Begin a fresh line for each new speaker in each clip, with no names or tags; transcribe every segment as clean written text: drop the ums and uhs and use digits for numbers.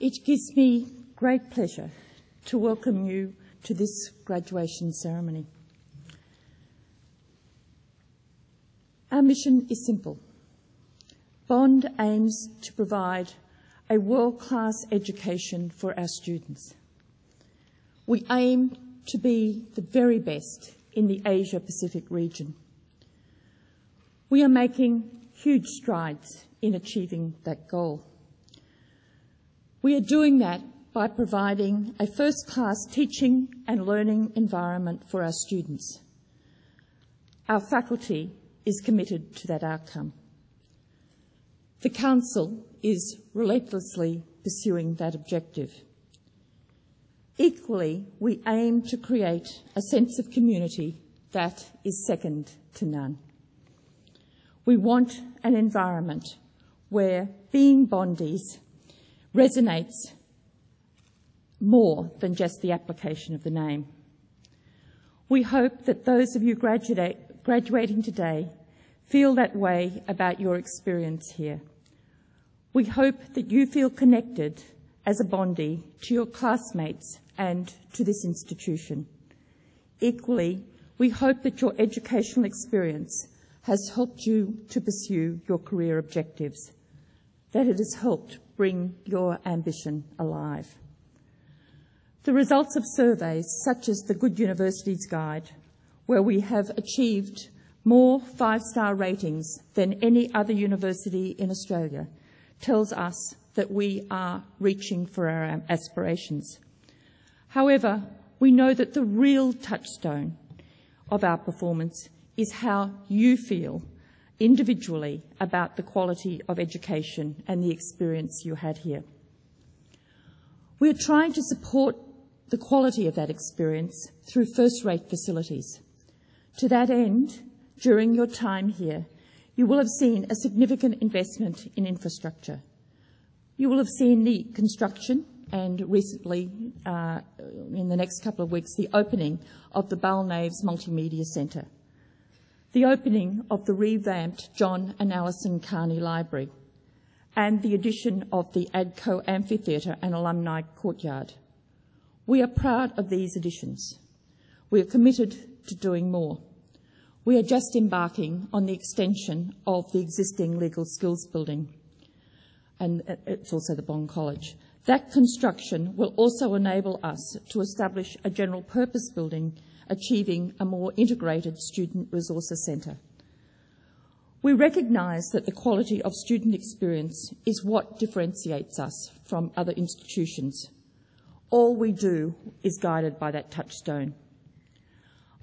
It gives me great pleasure to welcome you to this graduation ceremony. Our mission is simple. Bond aims to provide a world-class education for our students. We aim to be the very best in the Asia-Pacific region. We are making huge strides in achieving that goal. We are doing that by providing a first-class teaching and learning environment for our students. Our faculty is committed to that outcome. The Council is relentlessly pursuing that objective. Equally, we aim to create a sense of community that is second to none. We want an environment where being Bondies resonates more than just the application of the name. We hope that those of you graduating today feel that way about your experience here. We hope that you feel connected as a Bondie to your classmates and to this institution. Equally, we hope that your educational experience has helped you to pursue your career objectives, that it has helped bring your ambition alive. The results of surveys such as the Good Universities Guide, where we have achieved more 5-star ratings than any other university in Australia, tells us that we are reaching for our aspirations. However, we know that the real touchstone of our performance is how you feel individually about the quality of education and the experience you had here. We are trying to support the quality of that experience through first-rate facilities. To that end, during your time here, you will have seen a significant investment in infrastructure. You will have seen the construction and recently, in the next couple of weeks, the opening of the Balnaves Multimedia Centre, the opening of the revamped John and Alison Carney Library, and the addition of the ADCO Amphitheatre and Alumni Courtyard. We are proud of these additions. We are committed to doing more. We are just embarking on the extension of the existing Legal Skills Building, and it's also the Bond College. That construction will also enable us to establish a general purpose building, achieving a more integrated student resources centre. We recognise that the quality of student experience is what differentiates us from other institutions. All we do is guided by that touchstone.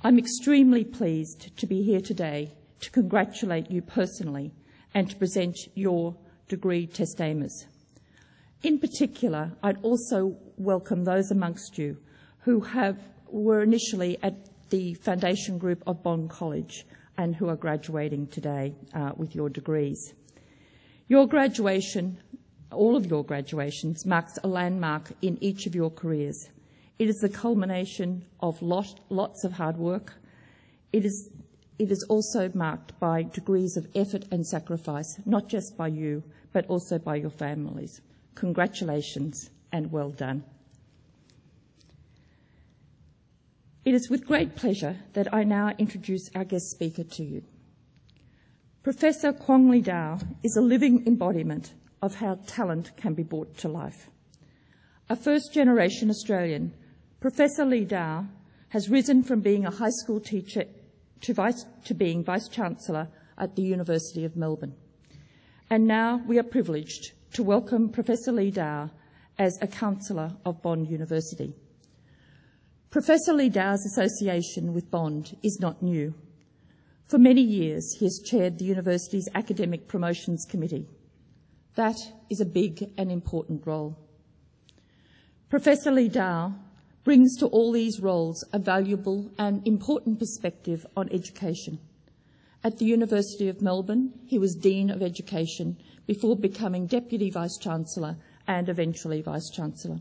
I'm extremely pleased to be here today to congratulate you personally and to present your degree testaments. In particular, I'd also welcome those amongst you who were initially at the foundation group of Bond College and who are graduating today with your degrees. Your graduation, all of your graduations, marks a landmark in each of your careers. It is the culmination of lots of hard work. It is also marked by degrees of effort and sacrifice, not just by you, but also by your families. Congratulations and well done. It is with great pleasure that I now introduce our guest speaker to you. Professor Kwong Li Dao is a living embodiment of how talent can be brought to life. A first-generation Australian, Professor Li Dao has risen from being a high school teacher to being Vice-Chancellor at the University of Melbourne. And now we are privileged to welcome Professor Li Dao as a Councillor of Bond University. Professor Li Dao's association with Bond is not new. For many years, he has chaired the university's Academic Promotions Committee. That is a big and important role. Professor Li Dao brings to all these roles a valuable and important perspective on education. At the University of Melbourne, he was Dean of Education before becoming Deputy Vice-Chancellor and eventually Vice-Chancellor.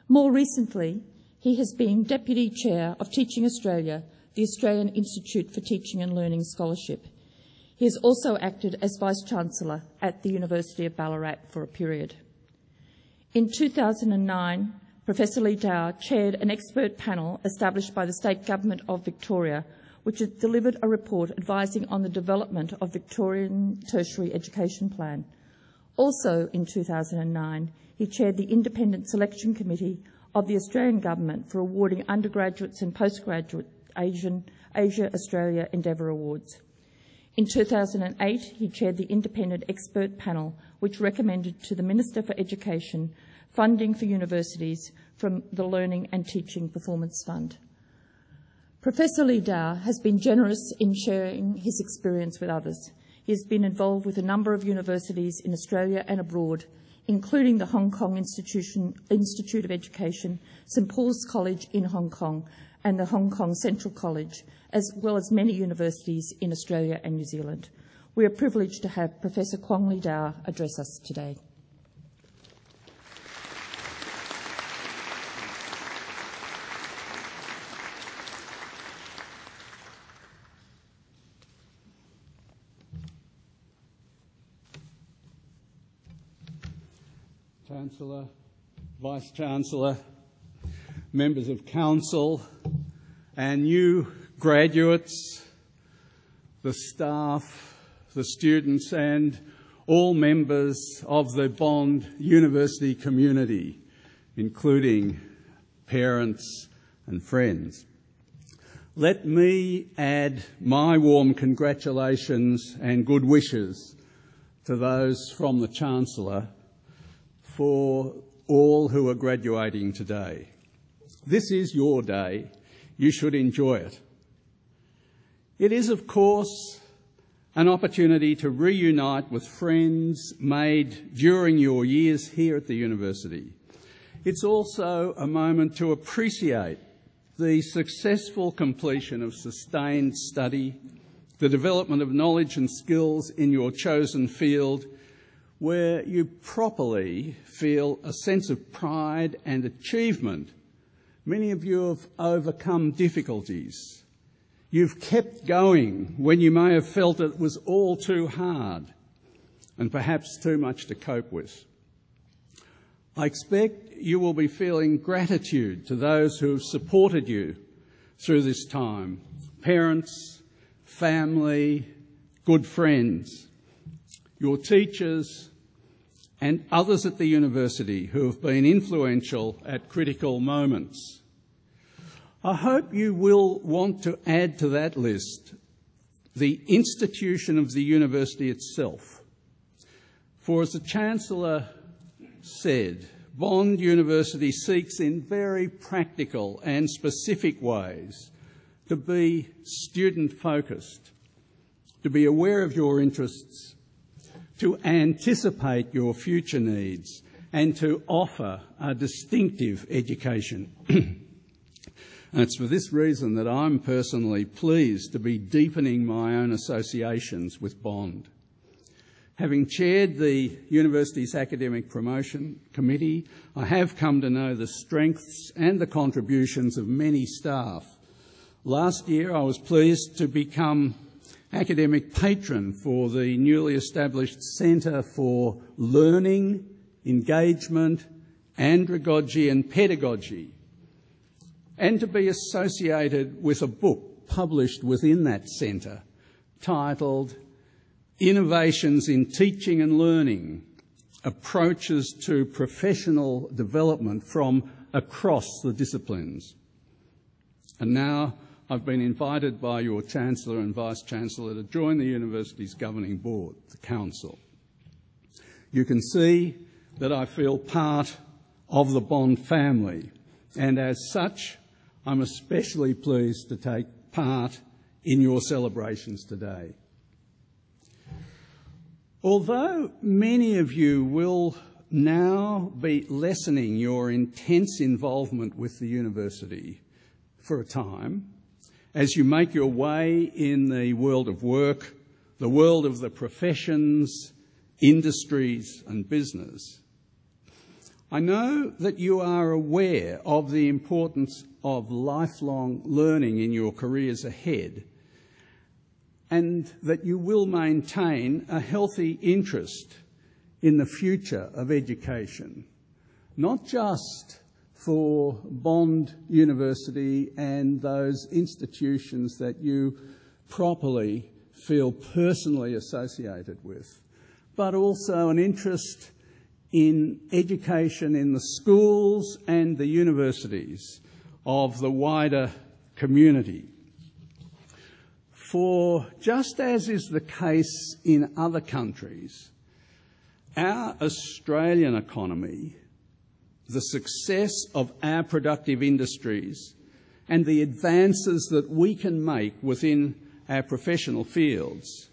More recently, he has been Deputy Chair of Teaching Australia, the Australian Institute for Teaching and Learning Scholarship. He has also acted as Vice-Chancellor at the University of Ballarat for a period. In 2009, Professor Lee Dow chaired an expert panel established by the State Government of Victoria, which has delivered a report advising on the development of Victorian tertiary education plan. Also in 2009, he chaired the Independent Selection Committee of the Australian Government for awarding undergraduates and postgraduate Asia-Australia Endeavour Awards. In 2008, he chaired the Independent Expert Panel, which recommended to the Minister for Education funding for universities from the Learning and Teaching Performance Fund. Professor Lee Dow has been generous in sharing his experience with others. He has been involved with a number of universities in Australia and abroad, including the Hong Kong Institute of Education, St Paul's College in Hong Kong, and the Hong Kong Central College, as well as many universities in Australia and New Zealand. We are privileged to have Professor Kwong Lee Dow address us today.
Chancellor, Vice-Chancellor, members of Council and new graduates, the staff, the students and all members of the Bond University community, including parents and friends. Let me add my warm congratulations and good wishes to those from the Chancellor for all who are graduating today. This is your day. You should enjoy it. It is, of course, an opportunity to reunite with friends made during your years here at the university. It's also a moment to appreciate the successful completion of sustained study, the development of knowledge and skills in your chosen field, where you properly feel a sense of pride and achievement. Many of you have overcome difficulties. You've kept going when you may have felt it was all too hard and perhaps too much to cope with. I expect you will be feeling gratitude to those who have supported you through this time: parents, family, good friends, your teachers, and others at the university who have been influential at critical moments. I hope you will want to add to that list the institution of the university itself. For as the Chancellor said, Bond University seeks in very practical and specific ways to be student-focused, to be aware of your interests, to anticipate your future needs, and to offer a distinctive education. And it's for this reason that I'm personally pleased to be deepening my own associations with Bond. Having chaired the university's Academic Promotion Committee, I have come to know the strengths and the contributions of many staff. Last year, I was pleased to become academic patron for the newly established Centre for Learning, Engagement, Andragogy and Pedagogy, and to be associated with a book published within that centre titled Innovations in Teaching and Learning, Approaches to Professional Development from Across the Disciplines. And now I've been invited by your Chancellor and Vice-Chancellor to join the university's governing board, the Council. You can see that I feel part of the Bond family, and as such, I'm especially pleased to take part in your celebrations today. Although many of you will now be lessening your intense involvement with the university for a time, as you make your way in the world of work, the world of the professions, industries and business, I know that you are aware of the importance of lifelong learning in your careers ahead, and that you will maintain a healthy interest in the future of education, not just for Bond University and those institutions that you properly feel personally associated with, but also an interest in education in the schools and the universities of the wider community. For just as is the case in other countries, our Australian economy, the success of our productive industries, and the advances that we can make within our professional fields,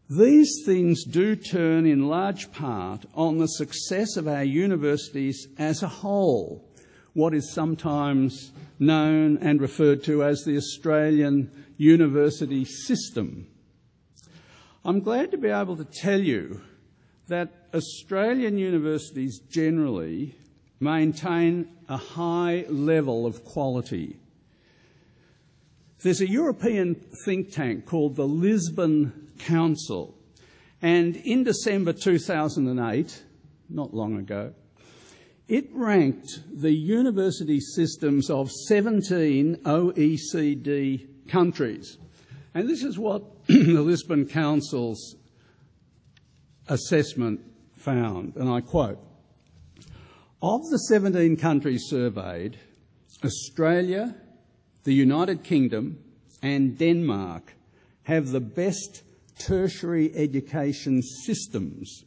these things do turn in large part on the success of our universities as a whole, what is sometimes known and referred to as the Australian university system. I'm glad to be able to tell you that Australian universities generally maintain a high level of quality. There's a European think tank called the Lisbon Council, and in December 2008, not long ago, it ranked the university systems of 17 OECD countries. And this is what the Lisbon Council's assessment found, and I quote, "Of the 17 countries surveyed, Australia, the United Kingdom and Denmark have the best tertiary education systems,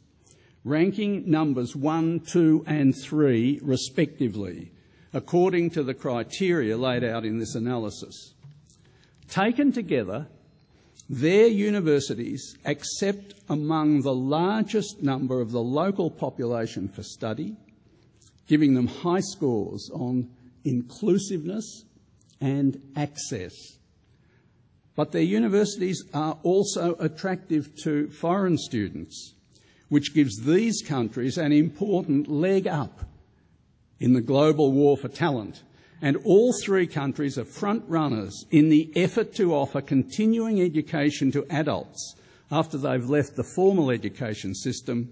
ranking numbers 1, 2 and 3 respectively, according to the criteria laid out in this analysis. Taken together, their universities accept among the largest number of the local population for study, giving them high scores on inclusiveness and access. But their universities are also attractive to foreign students, which gives these countries an important leg up in the global war for talent. And all three countries are front runners in the effort to offer continuing education to adults after they've left the formal education system,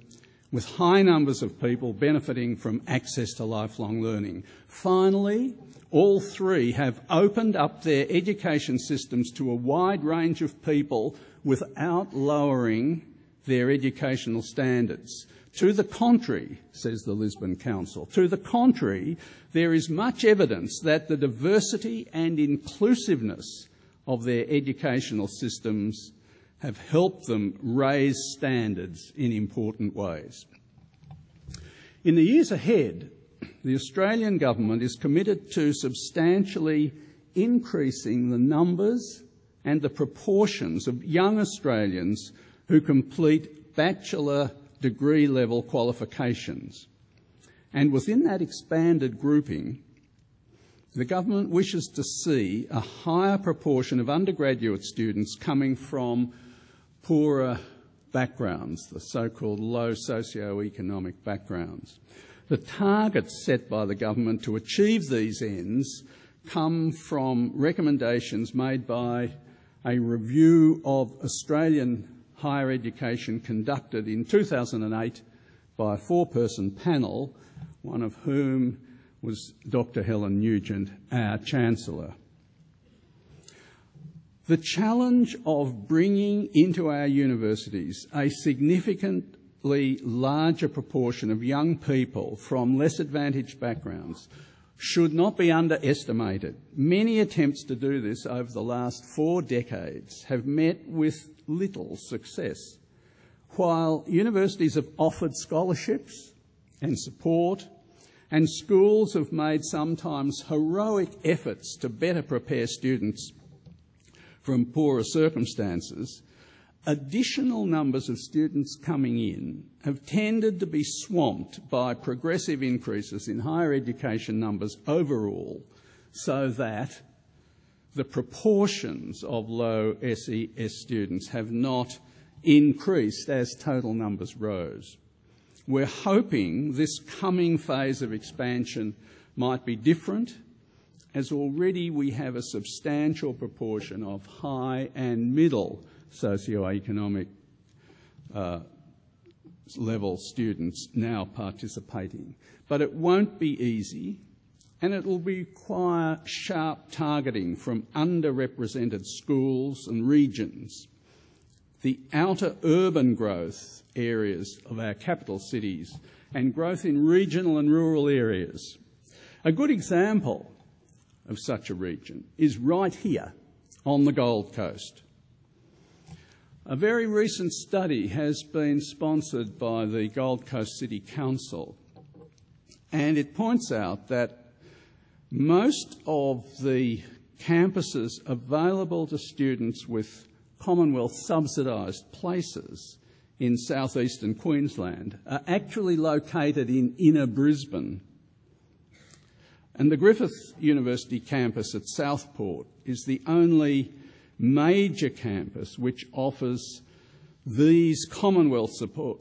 with high numbers of people benefiting from access to lifelong learning. Finally, all three have opened up their education systems to a wide range of people without lowering their educational standards. To the contrary, says the Lisbon Council, to the contrary, there is much evidence that the diversity and inclusiveness of their educational systems have helped them raise standards in important ways. In the years ahead, the Australian government is committed to substantially increasing the numbers and the proportions of young Australians who complete bachelor degree level qualifications. And within that expanded grouping, the government wishes to see a higher proportion of undergraduate students coming from poorer backgrounds, the so-called low socio-economic backgrounds. The targets set by the government to achieve these ends come from recommendations made by a review of Australian higher education conducted in 2008 by a four-person panel, one of whom was Dr. Helen Nugent, our Chancellor. The challenge of bringing into our universities a significantly larger proportion of young people from less advantaged backgrounds should not be underestimated. Many attempts to do this over the last 4 decades have met with little success. While universities have offered scholarships and support, and schools have made sometimes heroic efforts to better prepare students from poorer circumstances, additional numbers of students coming in have tended to be swamped by progressive increases in higher education numbers overall, so that the proportions of low SES students have not increased as total numbers rose. We're hoping this coming phase of expansion might be different, as already we have a substantial proportion of high and middle socio-economic level students now participating. But it won't be easy, and it will require sharp targeting from underrepresented schools and regions. The outer urban growth areas of our capital cities and growth in regional and rural areas. A good example of such a region is right here on the Gold Coast. A very recent study has been sponsored by the Gold Coast City Council, and it points out that most of the campuses available to students with Commonwealth subsidised places in southeastern Queensland are actually located in inner Brisbane. And the Griffith University campus at Southport is the only major campus which offers these Commonwealth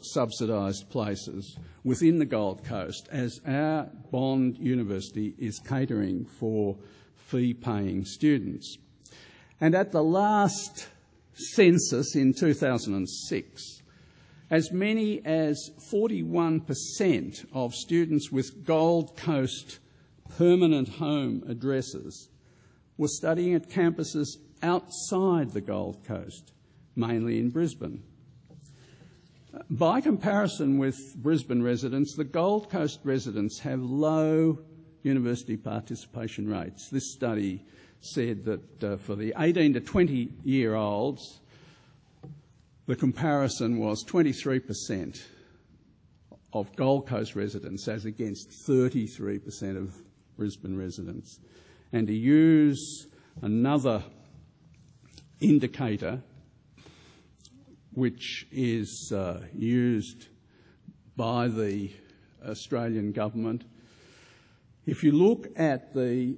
subsidised places within the Gold Coast, as our Bond University is catering for fee-paying students. And at the last census in 2006, as many as 41% of students with Gold Coast permanent home addresses were studying at campuses outside the Gold Coast, mainly in Brisbane. By comparison with Brisbane residents, the Gold Coast residents have low university participation rates. This study said that for the 18 to 20-year-olds, the comparison was 23% of Gold Coast residents as against 33% of Brisbane residents. And to use another indicator, which is used by the Australian government, if you look at the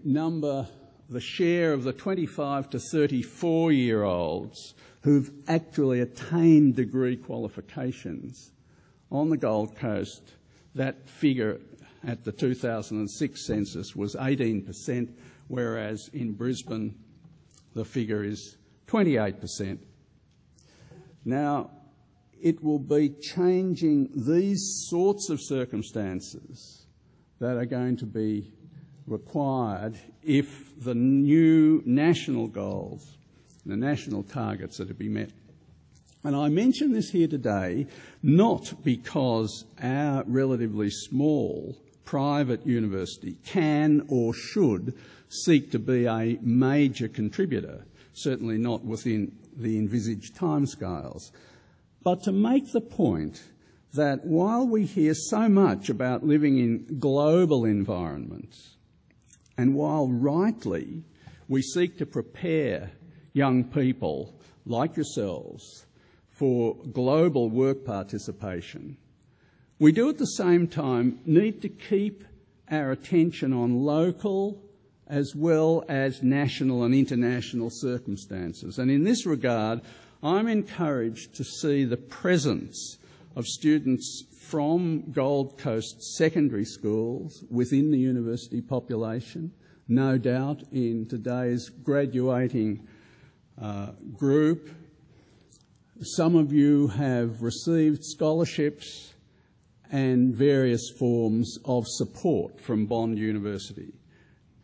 share of the 25 to 34-year-olds who've actually attained degree qualifications on the Gold Coast, that figure at the 2006 census was 18%, whereas in Brisbane the figure is 28%. Now, it will be changing these sorts of circumstances that are going to be required if the new national goals, the national targets are to be met. And I mention this here today not because our relatively small private university can or should seek to be a major contributor, certainly not within the envisaged timescales, but to make the point that while we hear so much about living in global environments, and while rightly we seek to prepare young people like yourselves for global work participation, we do at the same time need to keep our attention on local as well as national and international circumstances. And in this regard, I'm encouraged to see the presence of students from Gold Coast secondary schools within the university population. No doubt in today's graduating group, some of you have received scholarships and various forms of support from Bond University.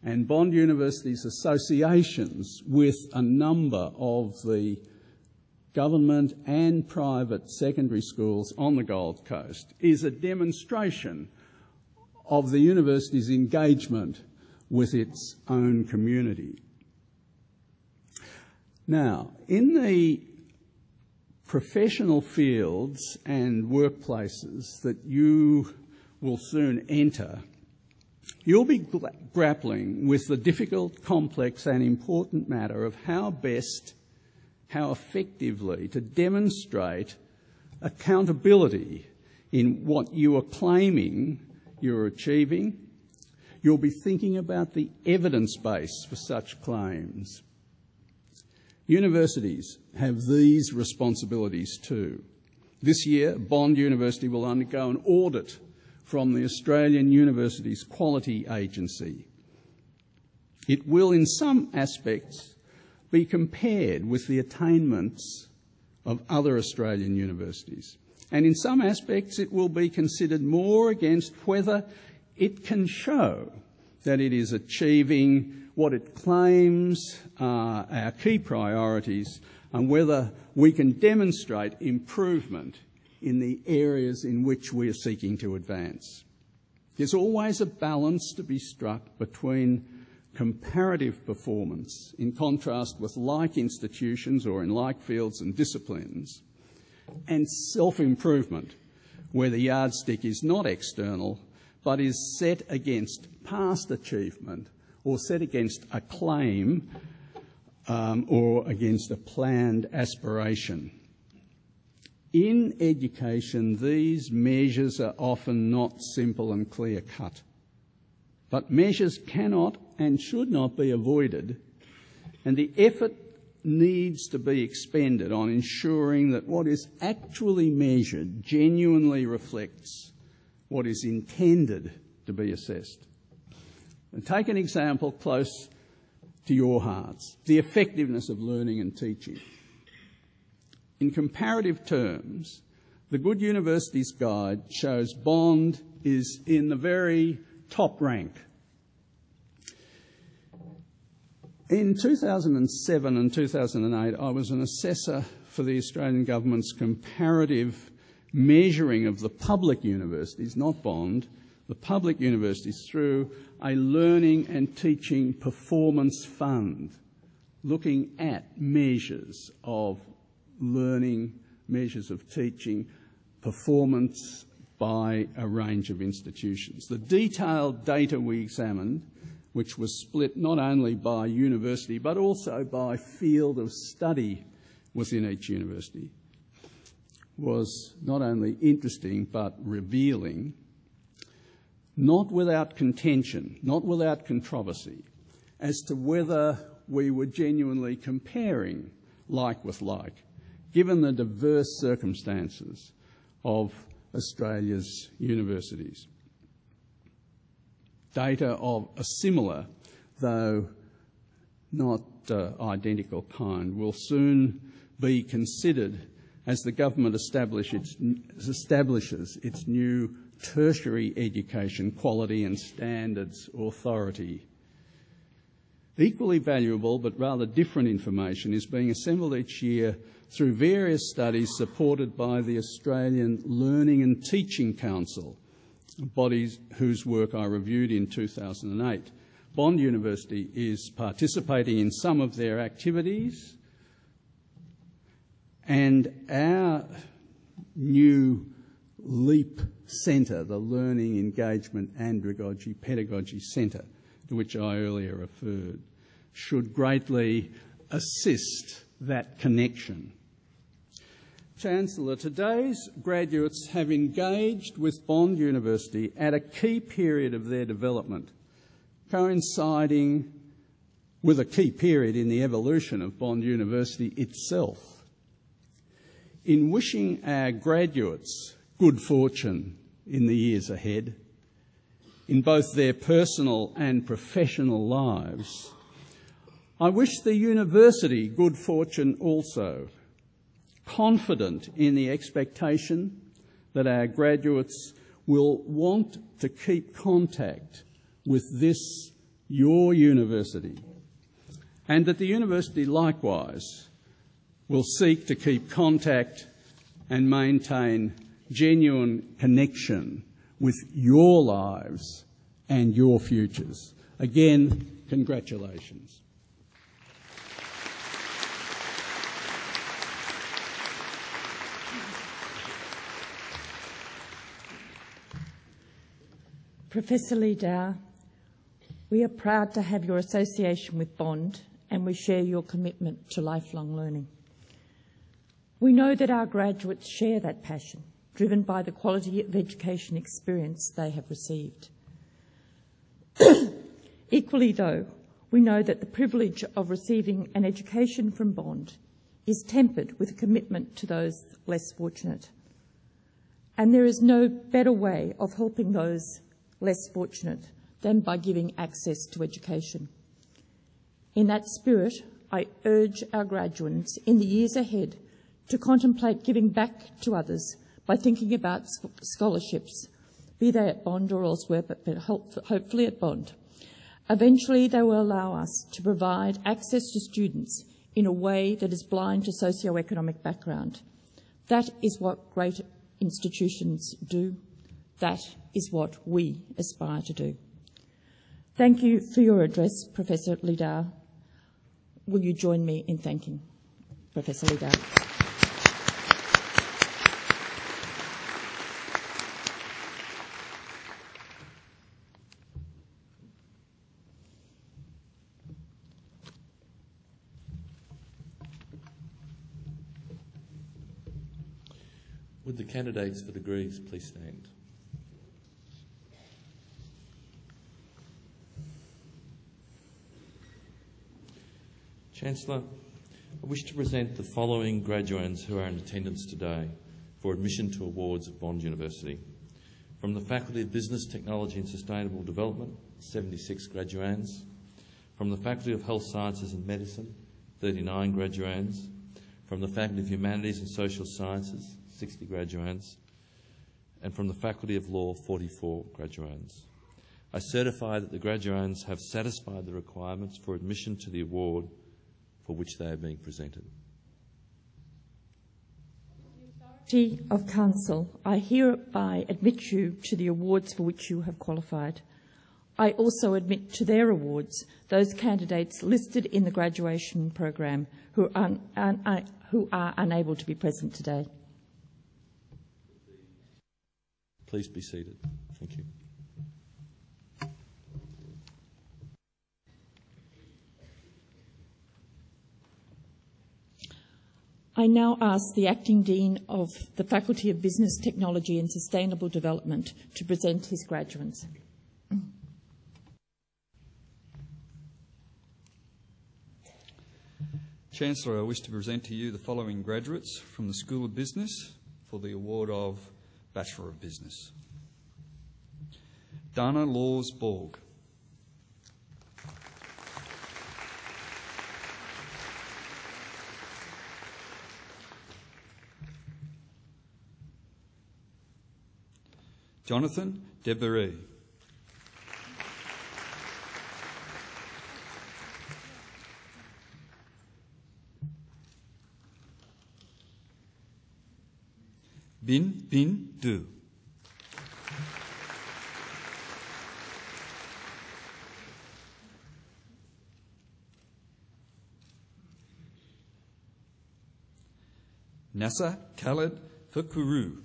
And Bond University's associations with a number of the government and private secondary schools on the Gold Coast is a demonstration of the university's engagement with its own community. Now, in the professional fields and workplaces that you will soon enter, you'll be grappling with the difficult, complex and important matter of how best, how effectively to demonstrate accountability in what you are claiming you're achieving. You'll be thinking about the evidence base for such claims. Universities have these responsibilities too. This year, Bond University will undergo an audit from the Australian Universities Quality Agency. It will, in some aspects, be compared with the attainments of other Australian universities. And in some aspects it will be considered more against whether it can show that it is achieving what it claims are our key priorities, and whether we can demonstrate improvement in the areas in which we are seeking to advance. There's always a balance to be struck between comparative performance in contrast with like institutions or in like fields and disciplines, and self-improvement, where the yardstick is not external but is set against past achievement or set against a claim or against a planned aspiration. In education, these measures are often not simple and clear-cut, but measures cannot and should not be avoided, and the effort needs to be expended on ensuring that what is actually measured genuinely reflects what is intended to be assessed. And take an example close to your hearts, the effectiveness of learning and teaching. In comparative terms, the Good Universities Guide shows Bond is in the very top rank. In 2007 and 2008, I was an assessor for the Australian Government's comparative measuring of the public universities, not Bond, the public universities, through a learning and teaching performance fund, looking at measures of learning, measures of teaching, performance by a range of institutions. The detailed data we examined, which was split not only by university but also by field of study within each university, was not only interesting but revealing, not without contention, not without controversy, as to whether we were genuinely comparing like with like, given the diverse circumstances of Australia's universities. Data of a similar, though not identical kind, will soon be considered as the government establishes its new tertiary education quality and standards authority. Equally valuable but rather different information is being assembled each year through various studies supported by the Australian Learning and Teaching Council, bodies whose work I reviewed in 2008. Bond University is participating in some of their activities, and our new LEAP Centre, the Learning, Engagement and Pedagogy Centre, to which I earlier referred, should greatly assist that connection. Chancellor, today's graduates have engaged with Bond University at a key period of their development, coinciding with a key period in the evolution of Bond University itself. In wishing our graduates good fortune in the years ahead, in both their personal and professional lives, I wish the university good fortune also, confident in the expectation that our graduates will want to keep contact with this, your university, and that the university likewise will seek to keep contact and maintain genuine connection with your lives and your futures. Again, congratulations.
Professor Lee Dow, we are proud to have your association with Bond, and we share your commitment to lifelong learning. We know that our graduates share that passion, driven by the quality of education experience they have received. Equally, though, we know that the privilege of receiving an education from Bond is tempered with a commitment to those less fortunate. And there is no better way of helping those less fortunate than by giving access to education. In that spirit, I urge our graduates in the years ahead to contemplate giving back to others by thinking about scholarships, be they at Bond or elsewhere, but hopefully at Bond. Eventually, they will allow us to provide access to students in a way that is blind to socio-economic background. That is what great institutions do. That is what we aspire to do. Thank you for your address, Professor Liddell. Will you join me in thanking Professor Liddell?
Would the candidates for degrees please stand? Chancellor, I wish to present the following graduands who are in attendance today for admission to awards at Bond University. From the Faculty of Business, Technology and Sustainable Development, 76 graduands. From the Faculty of Health Sciences and Medicine, 39 graduands. From the Faculty of Humanities and Social Sciences, 60 graduands. And from the Faculty of Law, 44 graduands. I certify that the graduands have satisfied the requirements for admission to the award for which they are being presented.
Of Council, I hereby admit you to the awards for which you have qualified. I also admit to their awards those candidates listed in the graduation program who are unable to be present today.
Please be seated. Thank you.
I now ask the Acting Dean of the Faculty of Business, Technology and Sustainable Development to present his graduates.
Chancellor, I wish to present to you the following graduates from the School of Business for the award of Bachelor of Business. Dana Laws Borg. Jonathan Deberry. Bin Du. Nasa Khaled Fakuru.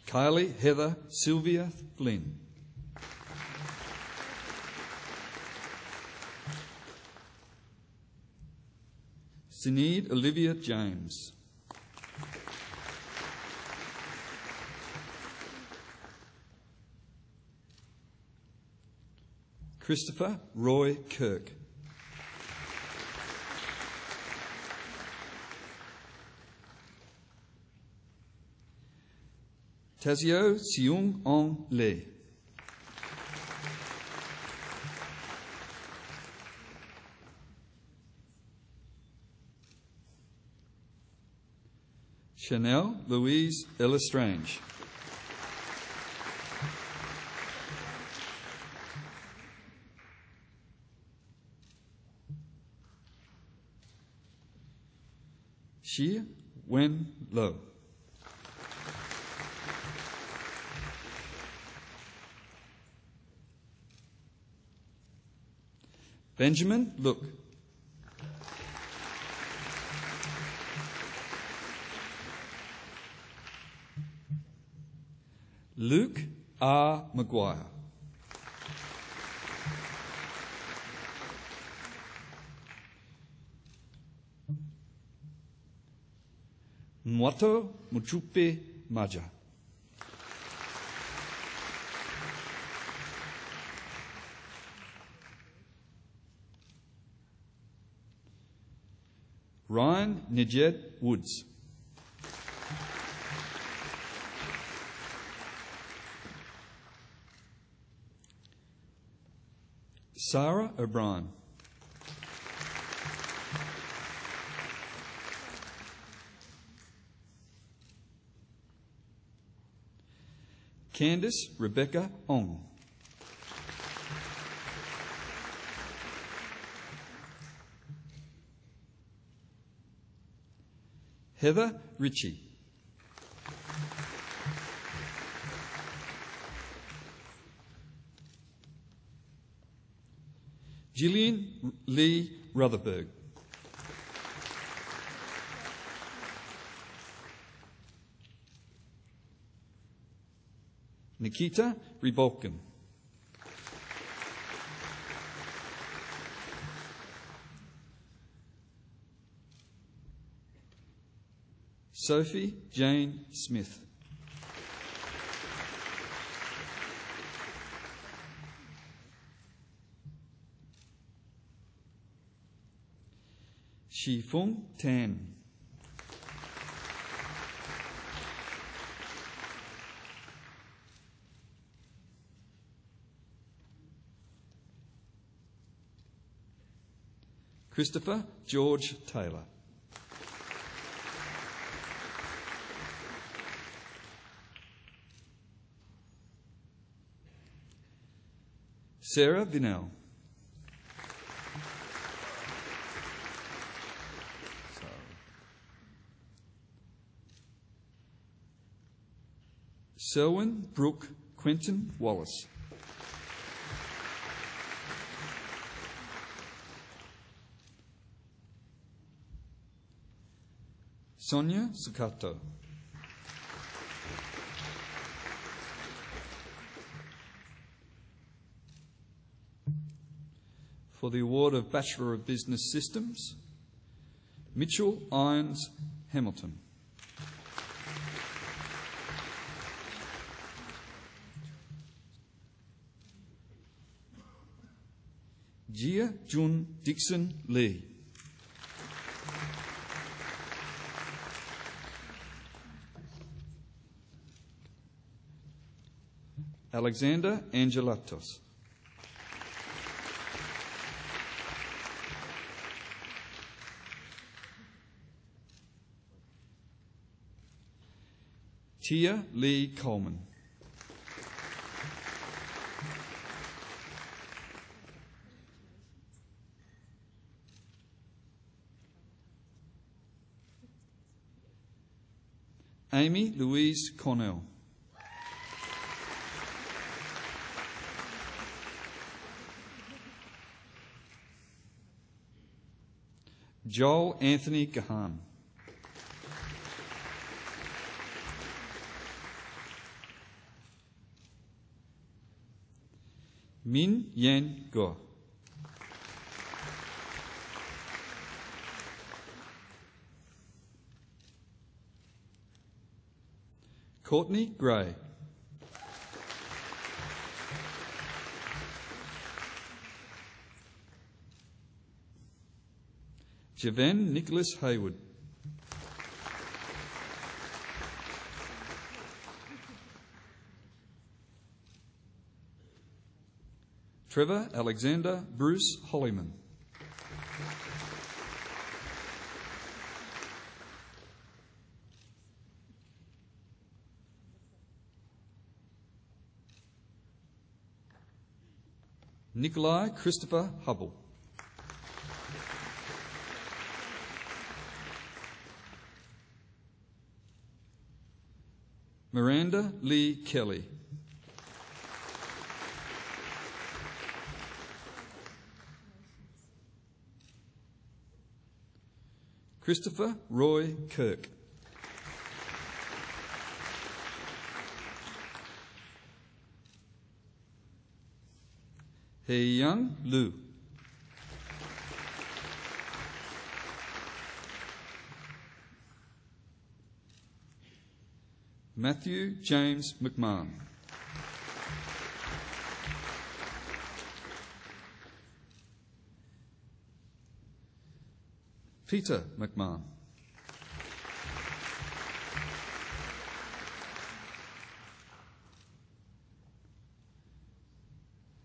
Kylie Heather Sylvia Flynn. Sinead Olivia James. Christopher Roy Kirk. Tazio Seung Ong Le. Chanel Louise Lestrange. Xi Wen Lo. Benjamin Look. Luke R. Maguire. Mwato Muchupe Maja. Ryan Nijed Woods. Sarah O'Brien. Candice Rebecca Ong. Heather Ritchie. Gillian Lee Rutherberg. Nikita Ribolkin. Sophie Jane Smith. Shi Fung Tan. Christopher George Taylor. Sarah Vinell. Selwyn Brooke Quentin Wallace. Sonia Zucato. For the award of Bachelor of Business Systems, Mitchell Irons Hamilton. Jia Jun Dixon Lee. Alexander Angelatos. Tia Lee Coleman. Amy Louise Cornell. Joel Anthony Gahan. Min Yan Go. Courtney Gray. Javan Nicholas Hayward. Trevor Alexander Bruce Hollyman. Nikolai Christopher Hubble. Miranda Lee Kelly. Christopher Roy Kirk. Hei Young Lu. Matthew James McMahon. Peter McMahon.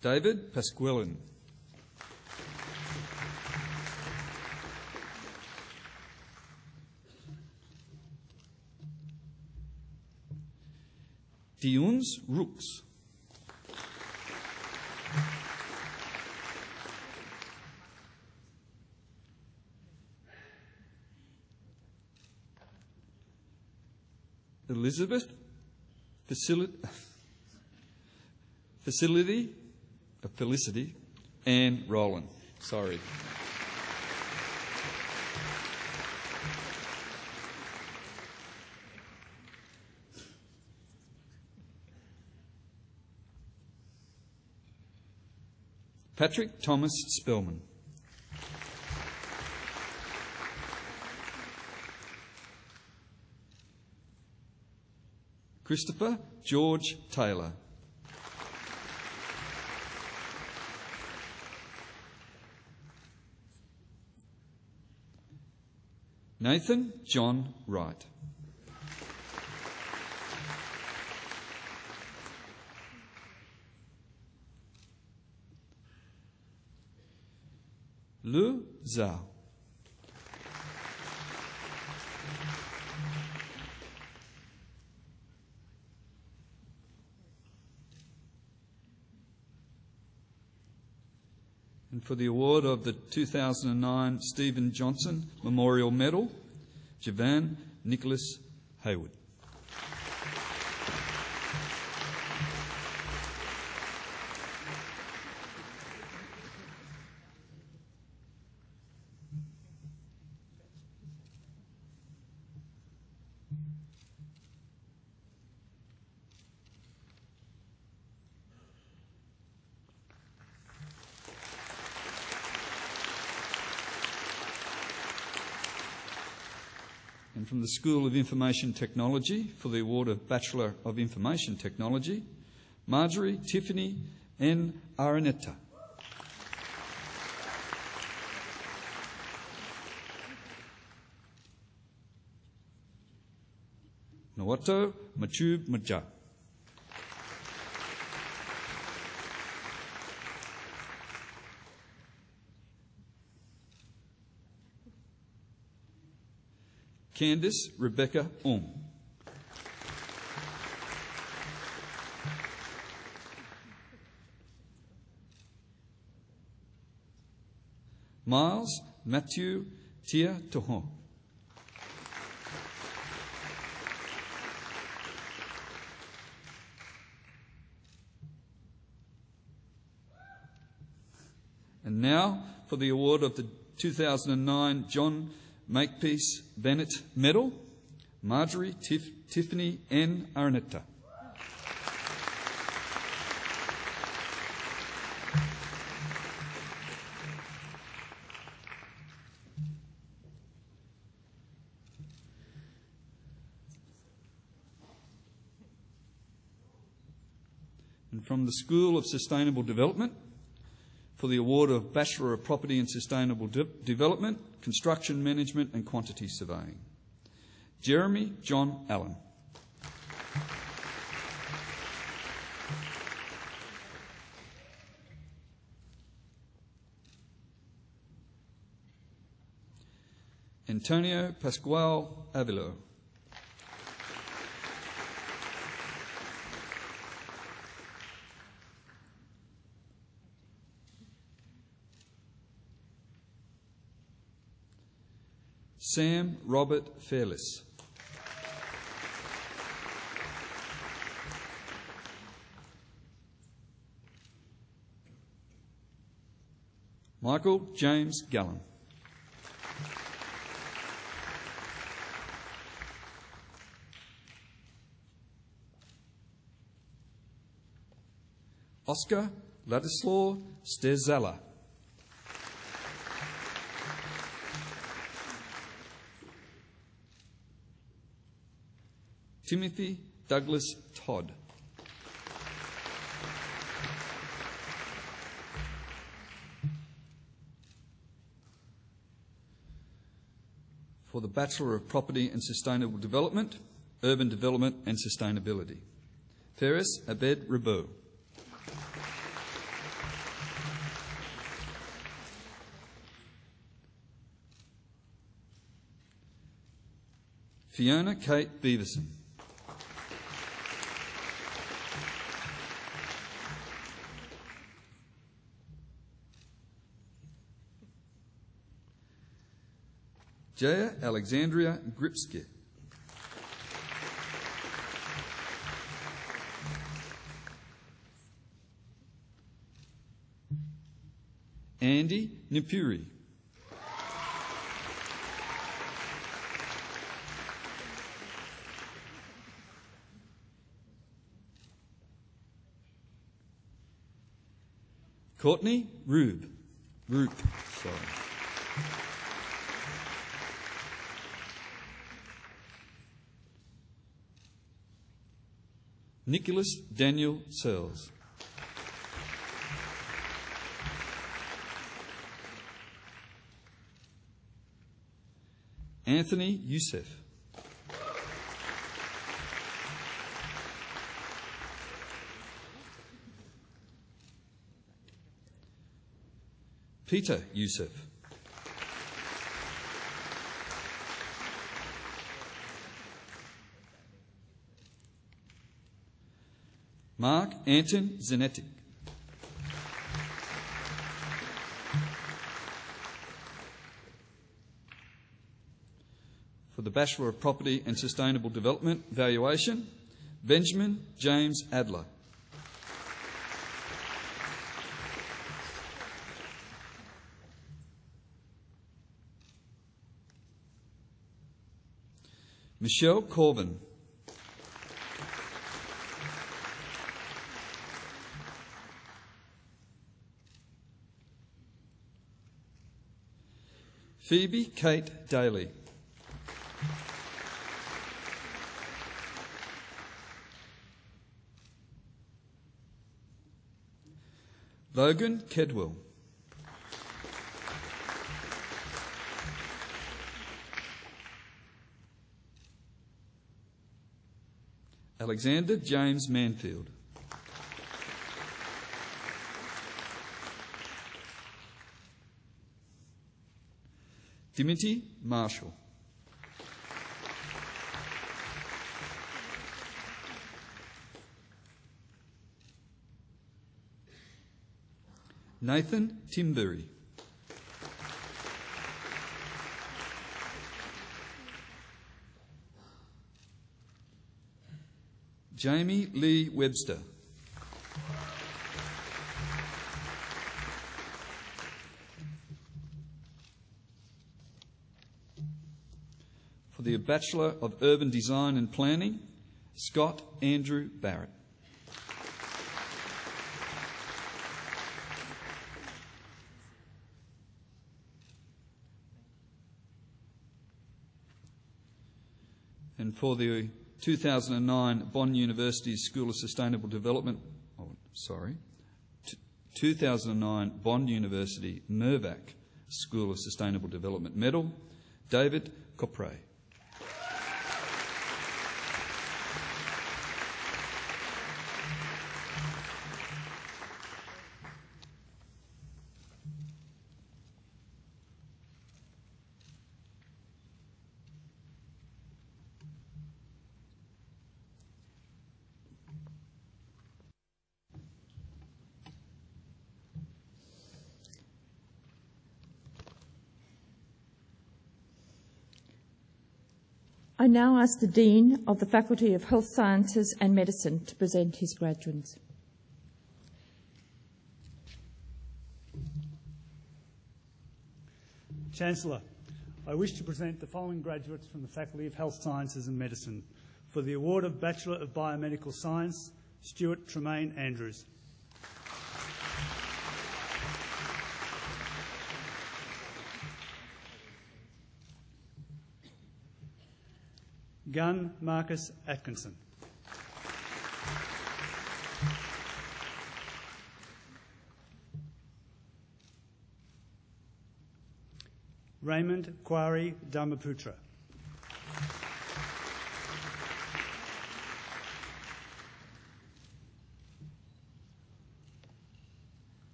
David Pasquilin. Diuns Rooks. Elizabeth Felicity Ann Rowland. Sorry. Patrick Thomas Spellman. Christopher George Taylor. Nathan John Wright. Lu Zhao. And for the award of the 2009 Stephen Johnson Memorial Medal, Javan Nicholas Hayward. And from the School of Information Technology for the award of Bachelor of Information Technology, Marjorie Tiffany N. Araneta. Nawato Machub Maja. Candice Rebecca Ong. Miles Matthew Tia Tohon. And now for the award of the 2009 John Makepeace Bennett Medal, Marjorie Tiffany N. Araneta. And from the School of Sustainable Development, for the award of Bachelor of Property and Sustainable Development, Construction Management and Quantity Surveying, Jeremy John Allen. Antonio Pascual Avilo. Sam Robert Fairless. Michael James Gallen. Oscar Ladislaw Sterzala. Timothy Douglas Todd. For the Bachelor of Property and Sustainable Development, Urban Development and Sustainability, Ferris Abed Rabo. Fiona Kate Beaverson. Jaya Alexandria Gripske. Andy Nipuri. Courtney Roop, sorry. Nicholas Daniel Searles. Anthony Youssef. Peter Youssef. Mark Anton Zanetti. For the Bachelor of Property and Sustainable Development, Valuation, Benjamin James Adler. Michelle Corbin. Phoebe Kate Daly. Logan Kedwell. Alexander James Manfield. Dimity Marshall. Nathan Timbury. Jamie Lee Webster. For the Bachelor of Urban Design and Planning, Scott Andrew Barrett. And for the 2009 Bond University School of Sustainable Development, 2009 Bond University Mervac School of Sustainable Development Medal, David Copray.
I now ask the Dean of the Faculty of Health Sciences and Medicine to present his graduates.
Chancellor, I wish to present the following graduates from the Faculty of Health Sciences and Medicine for the award of Bachelor of Biomedical Science, Stuart Tremaine Andrews. Gunn Marcus Atkinson. Raymond Kwari Dharmaputra.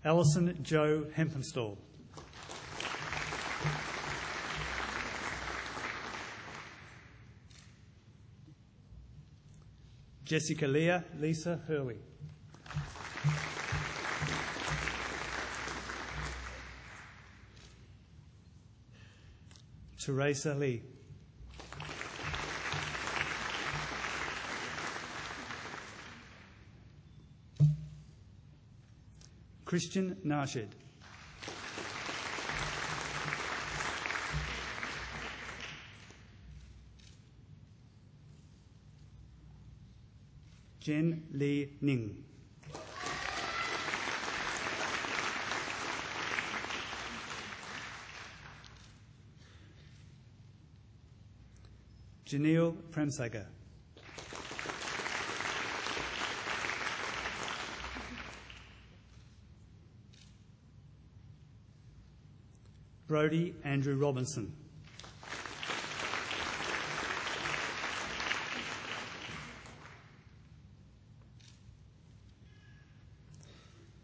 Alison Jo Hempenstall. Jessica Leah Lisa Hurley. Teresa Lee. Christian Narshed. Jen Lee Ning. Janelle Premsager. Brody Andrew Robinson.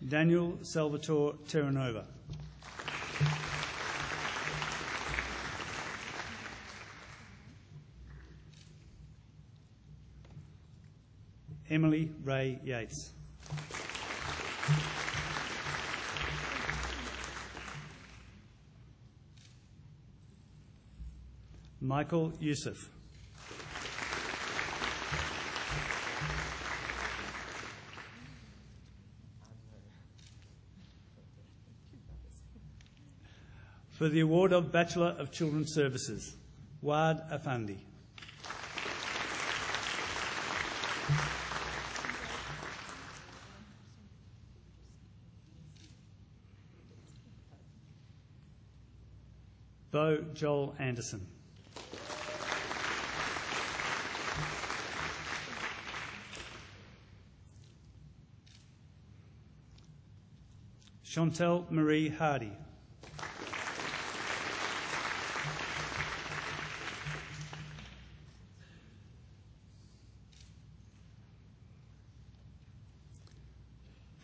Daniel Salvatore Terranova. Emily Ray Yates. Michael Youssef. For the award of Bachelor of Children's Services, Wad Afandi. Bo Joel Anderson. Chantel Marie Hardy.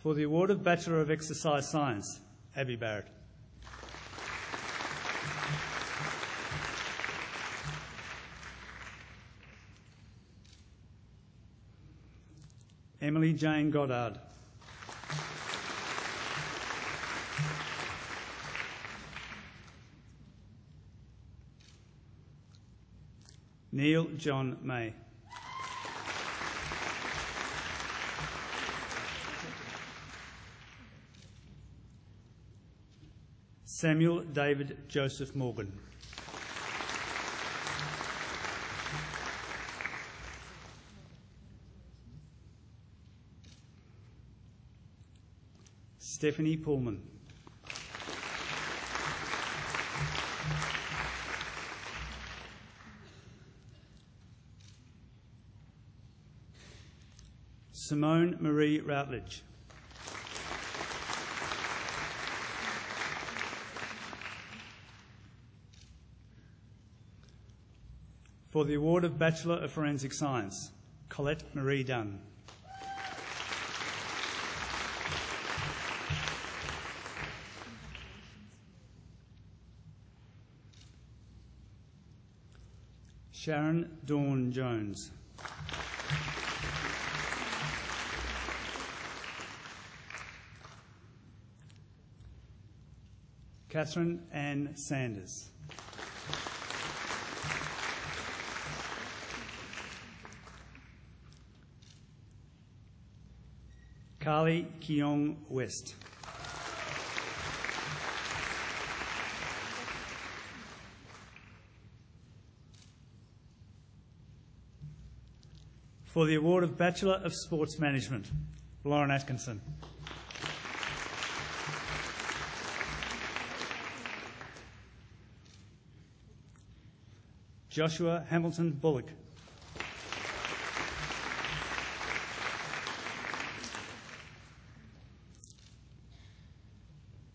For the award of Bachelor of Exercise Science, Abby Barrett. Emily Jane Goddard. Neil John May. Samuel David Joseph Morgan. Stephanie Pullman. Simone Marie Routledge. For the award of Bachelor of Forensic Science, Colette Marie Dunn. Sharon Dawn Jones. Catherine Ann Sanders. Carly Keong West. For the award of Bachelor of Sports Management, Lauren Atkinson. Joshua Hamilton Bullock.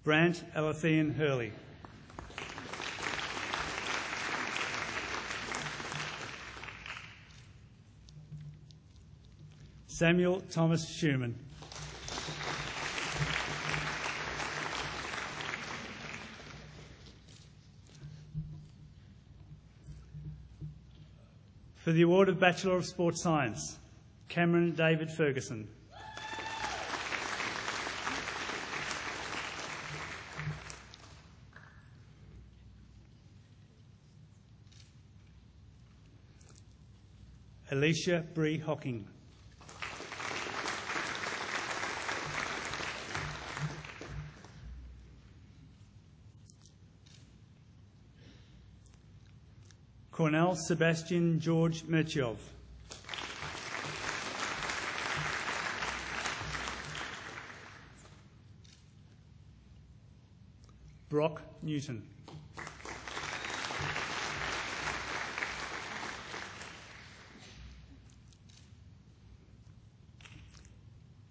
Brant Alathean Hurley. Samuel Thomas Schumann. For the award of Bachelor of Sports Science, Cameron David Ferguson. Alicia Bree Hocking. Cornell Sebastian George Merchiov. Brock Newton.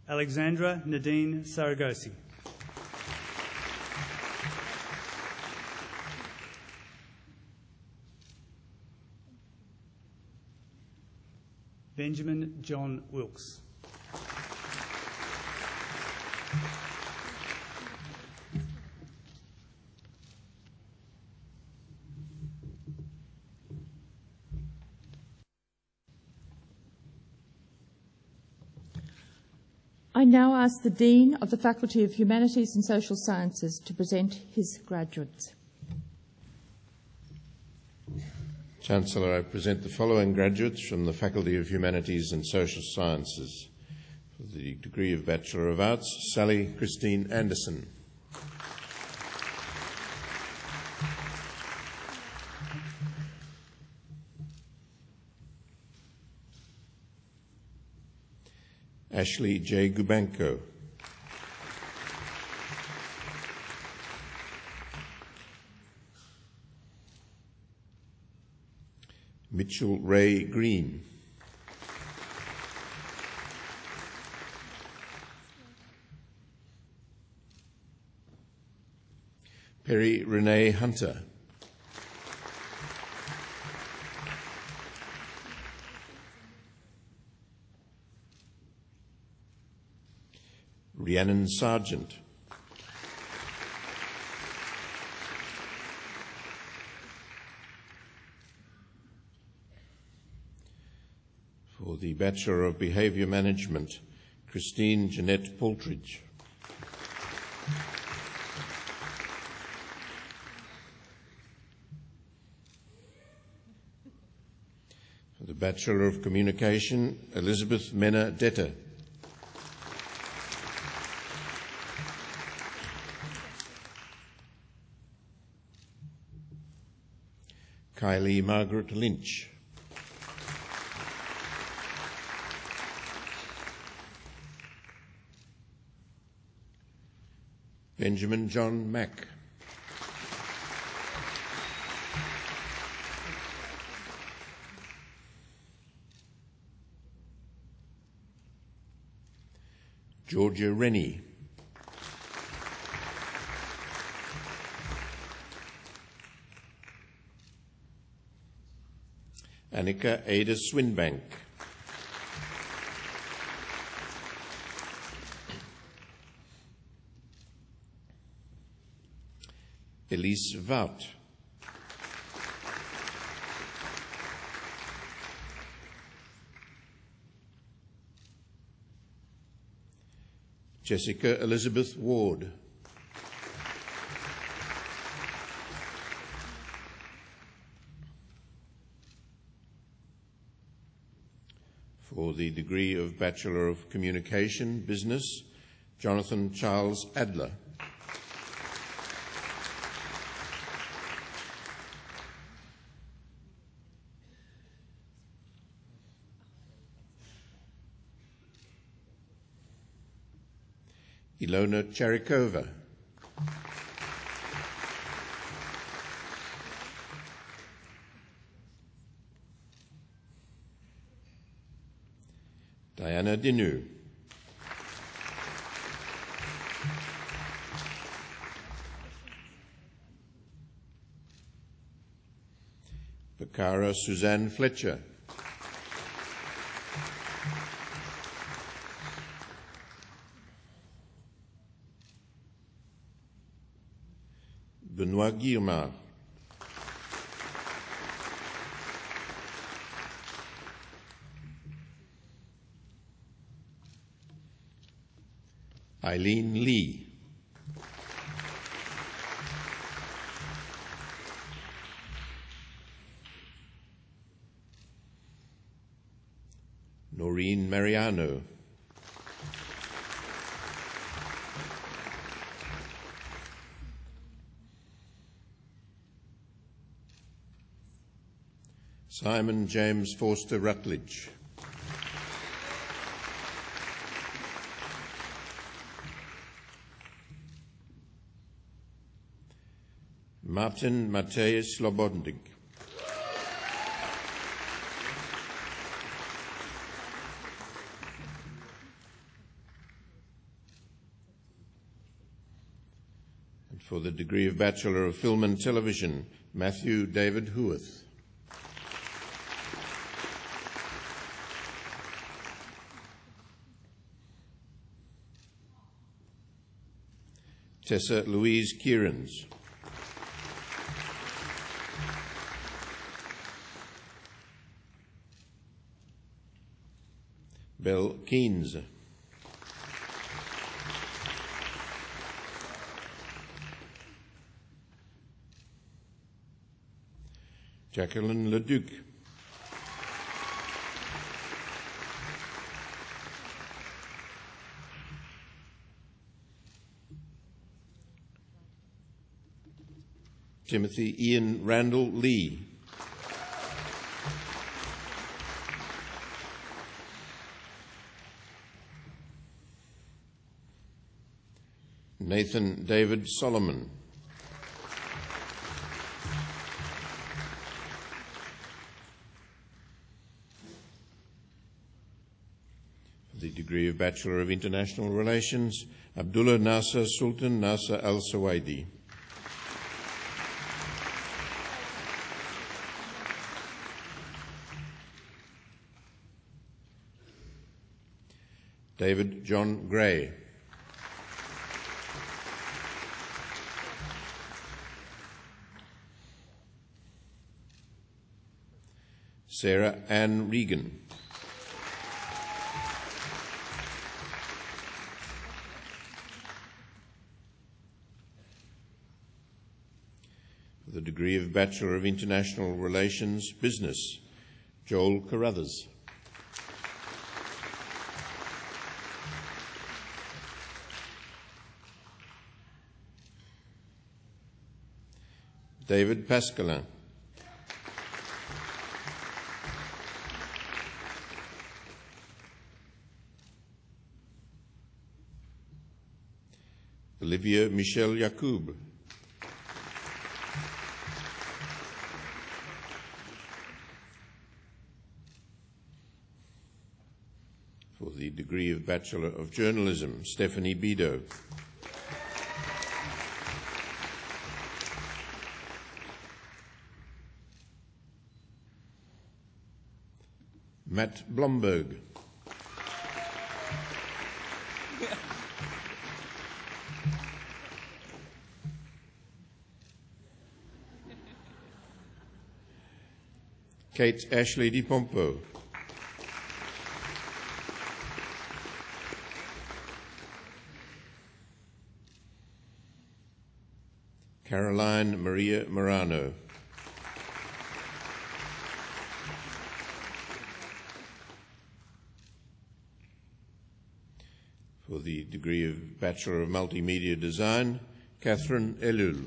Alexandra Nadine Saragosi. Benjamin John Wilkes.
I now ask the Dean of the Faculty of Humanities and Social Sciences to present his graduates.
Chancellor, I present the following graduates from the Faculty of Humanities and Social Sciences. For the degree of Bachelor of Arts, Sally Christine Anderson. Ashley J. Gubanko. Mitchell Ray Green. Perry Renee Hunter. Rhiannon Sargent. For the Bachelor of Behaviour Management, Christine Jeanette Poltridge. For the Bachelor of Communication, Elizabeth Mena Detter. Kylie Margaret Lynch. Benjamin John Mack. Georgia Rennie. Annika Ada Swinbank. Elise Wout. Jessica Elizabeth Ward. For the degree of Bachelor of Communication, Business, Jonathan Charles Adler. Ilona Charikova. Diana Dinu. Bakara Suzanne Fletcher. Benoit Guillemard. Eileen Lee. Noreen Mariano, Simon James Forster Rutledge, Martin Matthäus Slobodnik, and for the degree of Bachelor of Film and Television, Matthew David Hueth. Tessa Louise Kierans, Belle Keynes, Jacqueline Leduc, Timothy Ian Randall Lee, Nathan David Solomon, for the degree of Bachelor of International Relations, Abdullah Nasser Sultan Nasser Al-Sawaidi, David John Gray, Sarah Ann Regan, for the degree of Bachelor of International Relations, Business, Joel Carruthers, David Pascalin, Olivia Michelle Yacoub, for the degree of Bachelor of Journalism, Stephanie Bido, Matt Blomberg, Kate Ashley Di Pompo, Caroline Maria Morano, for the degree of Bachelor of Multimedia Design, Catherine Elul,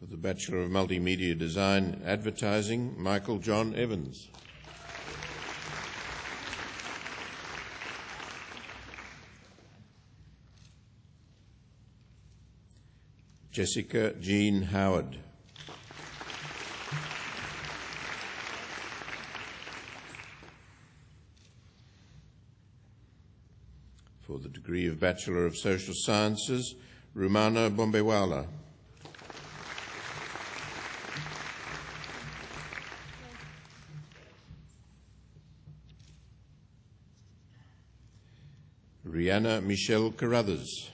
for the Bachelor of Multimedia Design, Advertising, Michael John Evans, Jessica Jean Howard, for the degree of Bachelor of Social Sciences, Rumana Bombewala, Rihanna Michelle Carruthers,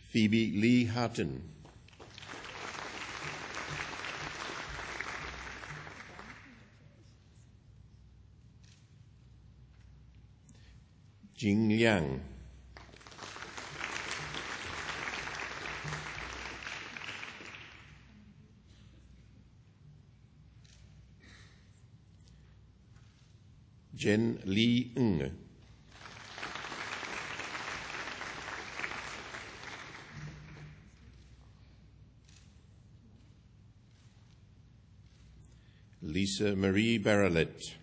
Phoebe Lee Harton, Jing Liang. Jen Li Ng. Lisa Marie Barrelette.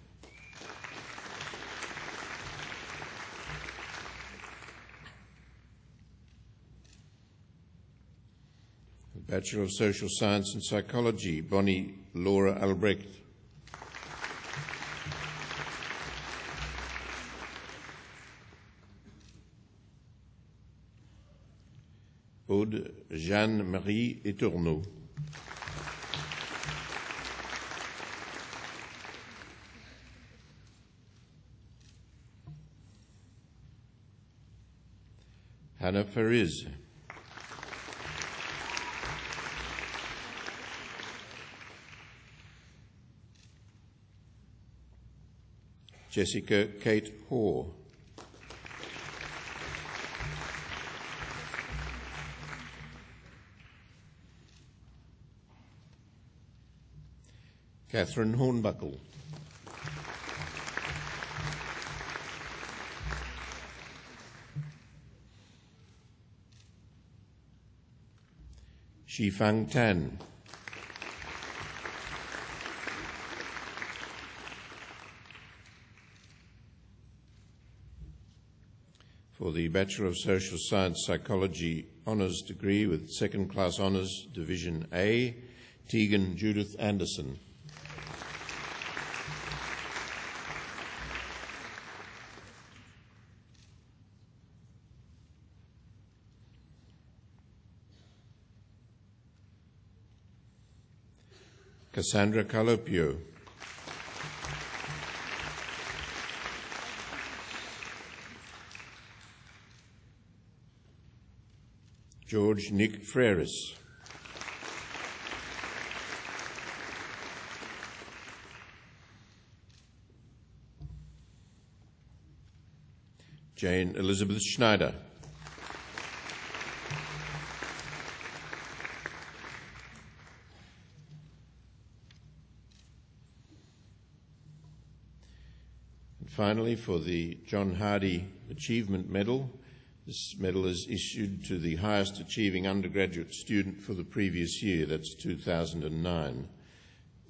Bachelor of Social Science and Psychology, Bonnie Laura Albrecht. Aude Jeanne-Marie Etourneau. Hannah Fariz. Jessica Kate Hoare. Catherine Hornbuckle. Shifang Tan. For the Bachelor of Social Science Psychology Honours degree with Second Class Honours Division A, Tegan Judith Anderson. Cassandra Carlopio. George Nick Freris. Jane Elizabeth Schneider. And finally, for the John Hardy Achievement Medal, this medal is issued to the highest achieving undergraduate student for the previous year, that's 2009.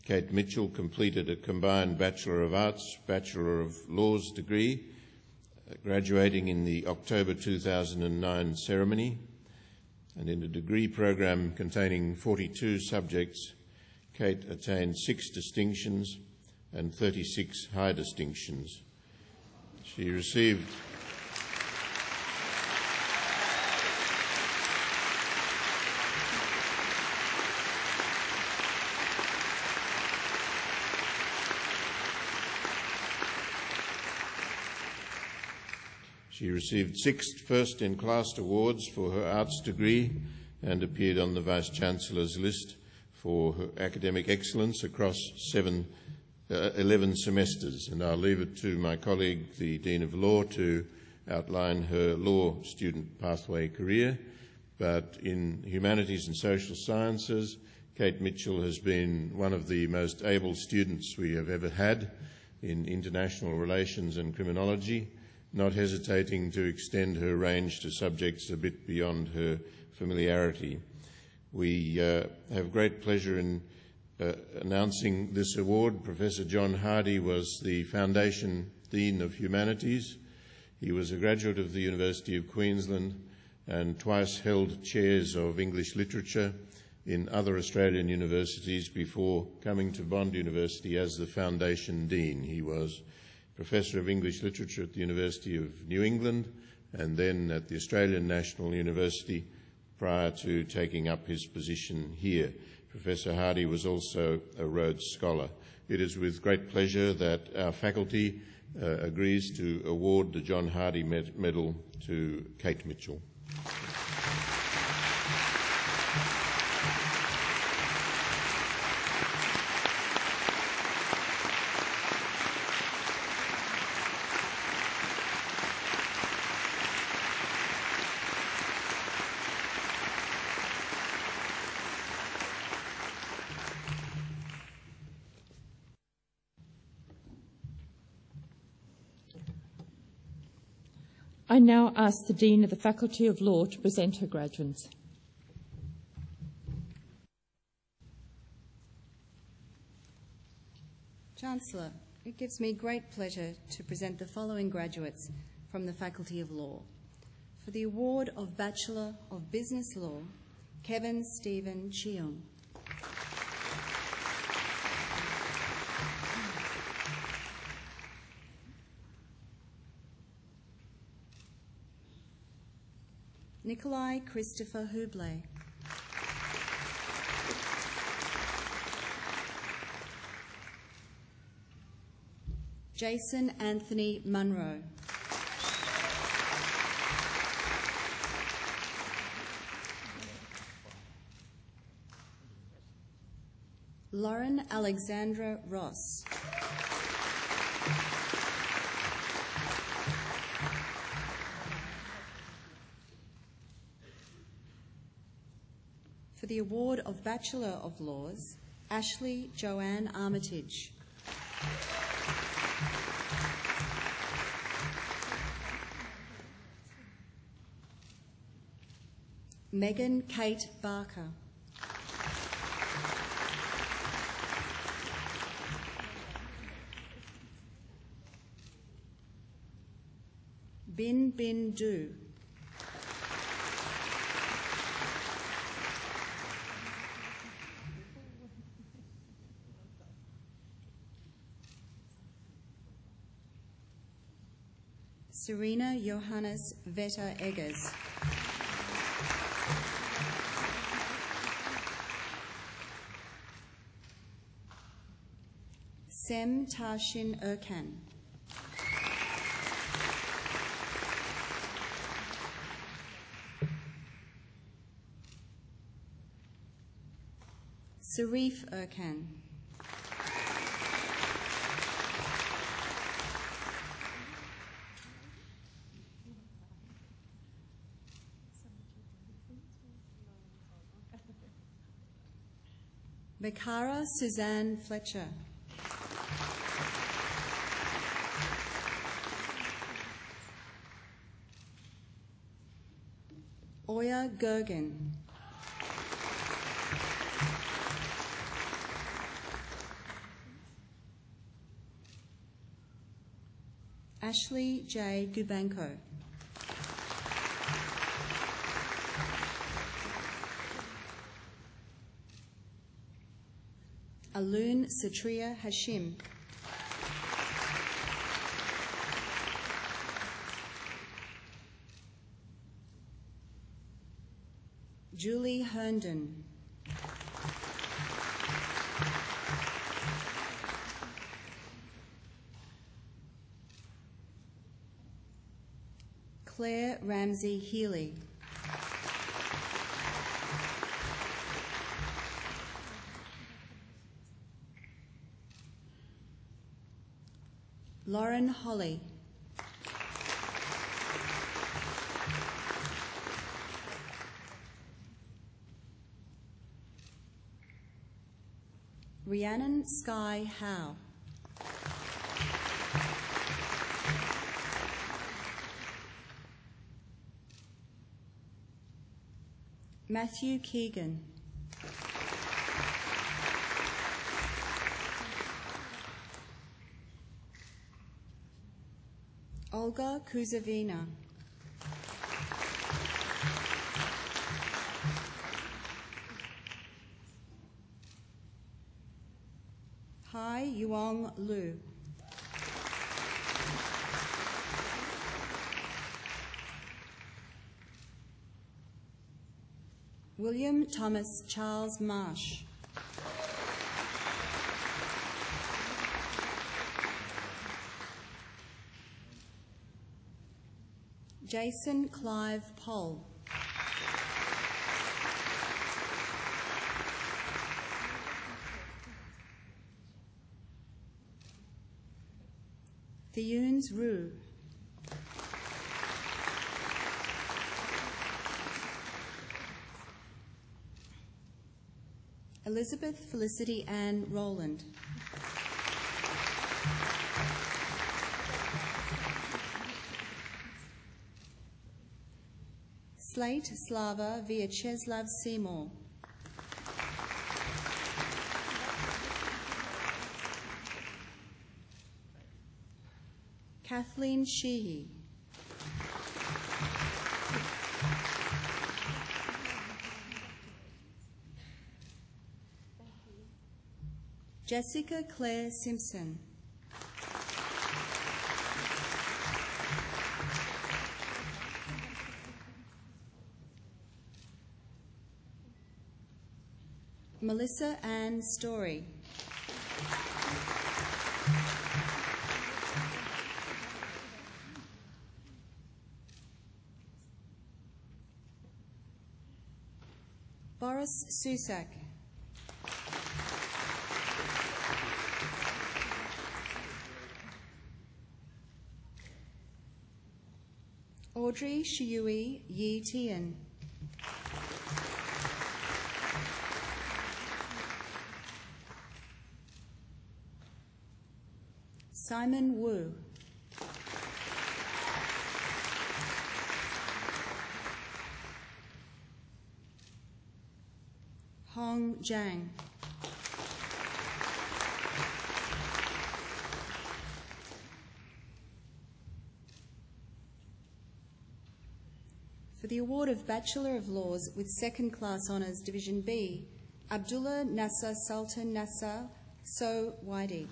Kate Mitchell completed a combined Bachelor of Arts, Bachelor of Laws degree, graduating in the October 2009 ceremony, and in a degree program containing 42 subjects, Kate attained 6 distinctions and 36 high distinctions. She received She received 6 first-in-class awards for her arts degree and appeared on the Vice-Chancellor's list for her academic excellence across 11 semesters. And I'll leave it to my colleague, the Dean of Law, to outline her law student pathway career. But in humanities and social sciences, Kate Mitchell has been one of the most able students we have ever had in international relations and criminology, not hesitating to extend her range to subjects a bit beyond her familiarity. We have great pleasure in announcing this award. Professor John Hardy was the Foundation Dean of Humanities. He was a graduate of the University of Queensland and twice held chairs of English literature in other Australian universities before coming to Bond University as the Foundation Dean. He was Professor of English Literature at the University of New England and then at the Australian National University prior to taking up his position here. Professor Hardy was also a Rhodes Scholar. It is with great pleasure that our faculty agrees to award the John Hardy Medal to Kate Mitchell.
I now ask the Dean of the Faculty of Law to present her graduates.
Chancellor, it gives me great pleasure to present the following graduates from the Faculty of Law. For the award of Bachelor of Business Law, Kevin Stephen Cheung. Nikolai Christopher Hubley. Jason Anthony Munro. Lauren Alexandra Ross. For the award of Bachelor of Laws, Ashley Joanne Armitage. Megan Kate Barker. Bin Bin Du. Serena Johannes Vetter Eggers. Sem Tarshin Erkan. Sarif Erkan. Bekara Suzanne Fletcher. Oya Gergen. Ashley J. Gubanko. Alun Satria Hashim. Julie Herndon. Claire Ramsey Healy. Lauren Holly. Rhiannon Sky Howe. Matthew Keegan. Olga Kuzavina. Hai Yuong Lu. William Thomas Charles Marsh. Jason Clive Poll. Theuns Rue. Elizabeth Felicity Ann Rowland. Slate Slava Vyacheslav Seymour. Kathleen Sheehy. Jessica Claire Simpson. Melissa Ann Story. Boris Susak. Audrey Shiui Yi Tian. Simon Wu. Hong Zhang. For the award of Bachelor of Laws with Second Class Honours Division B, Abdullah Nasser Sultan Nasser So Waidi.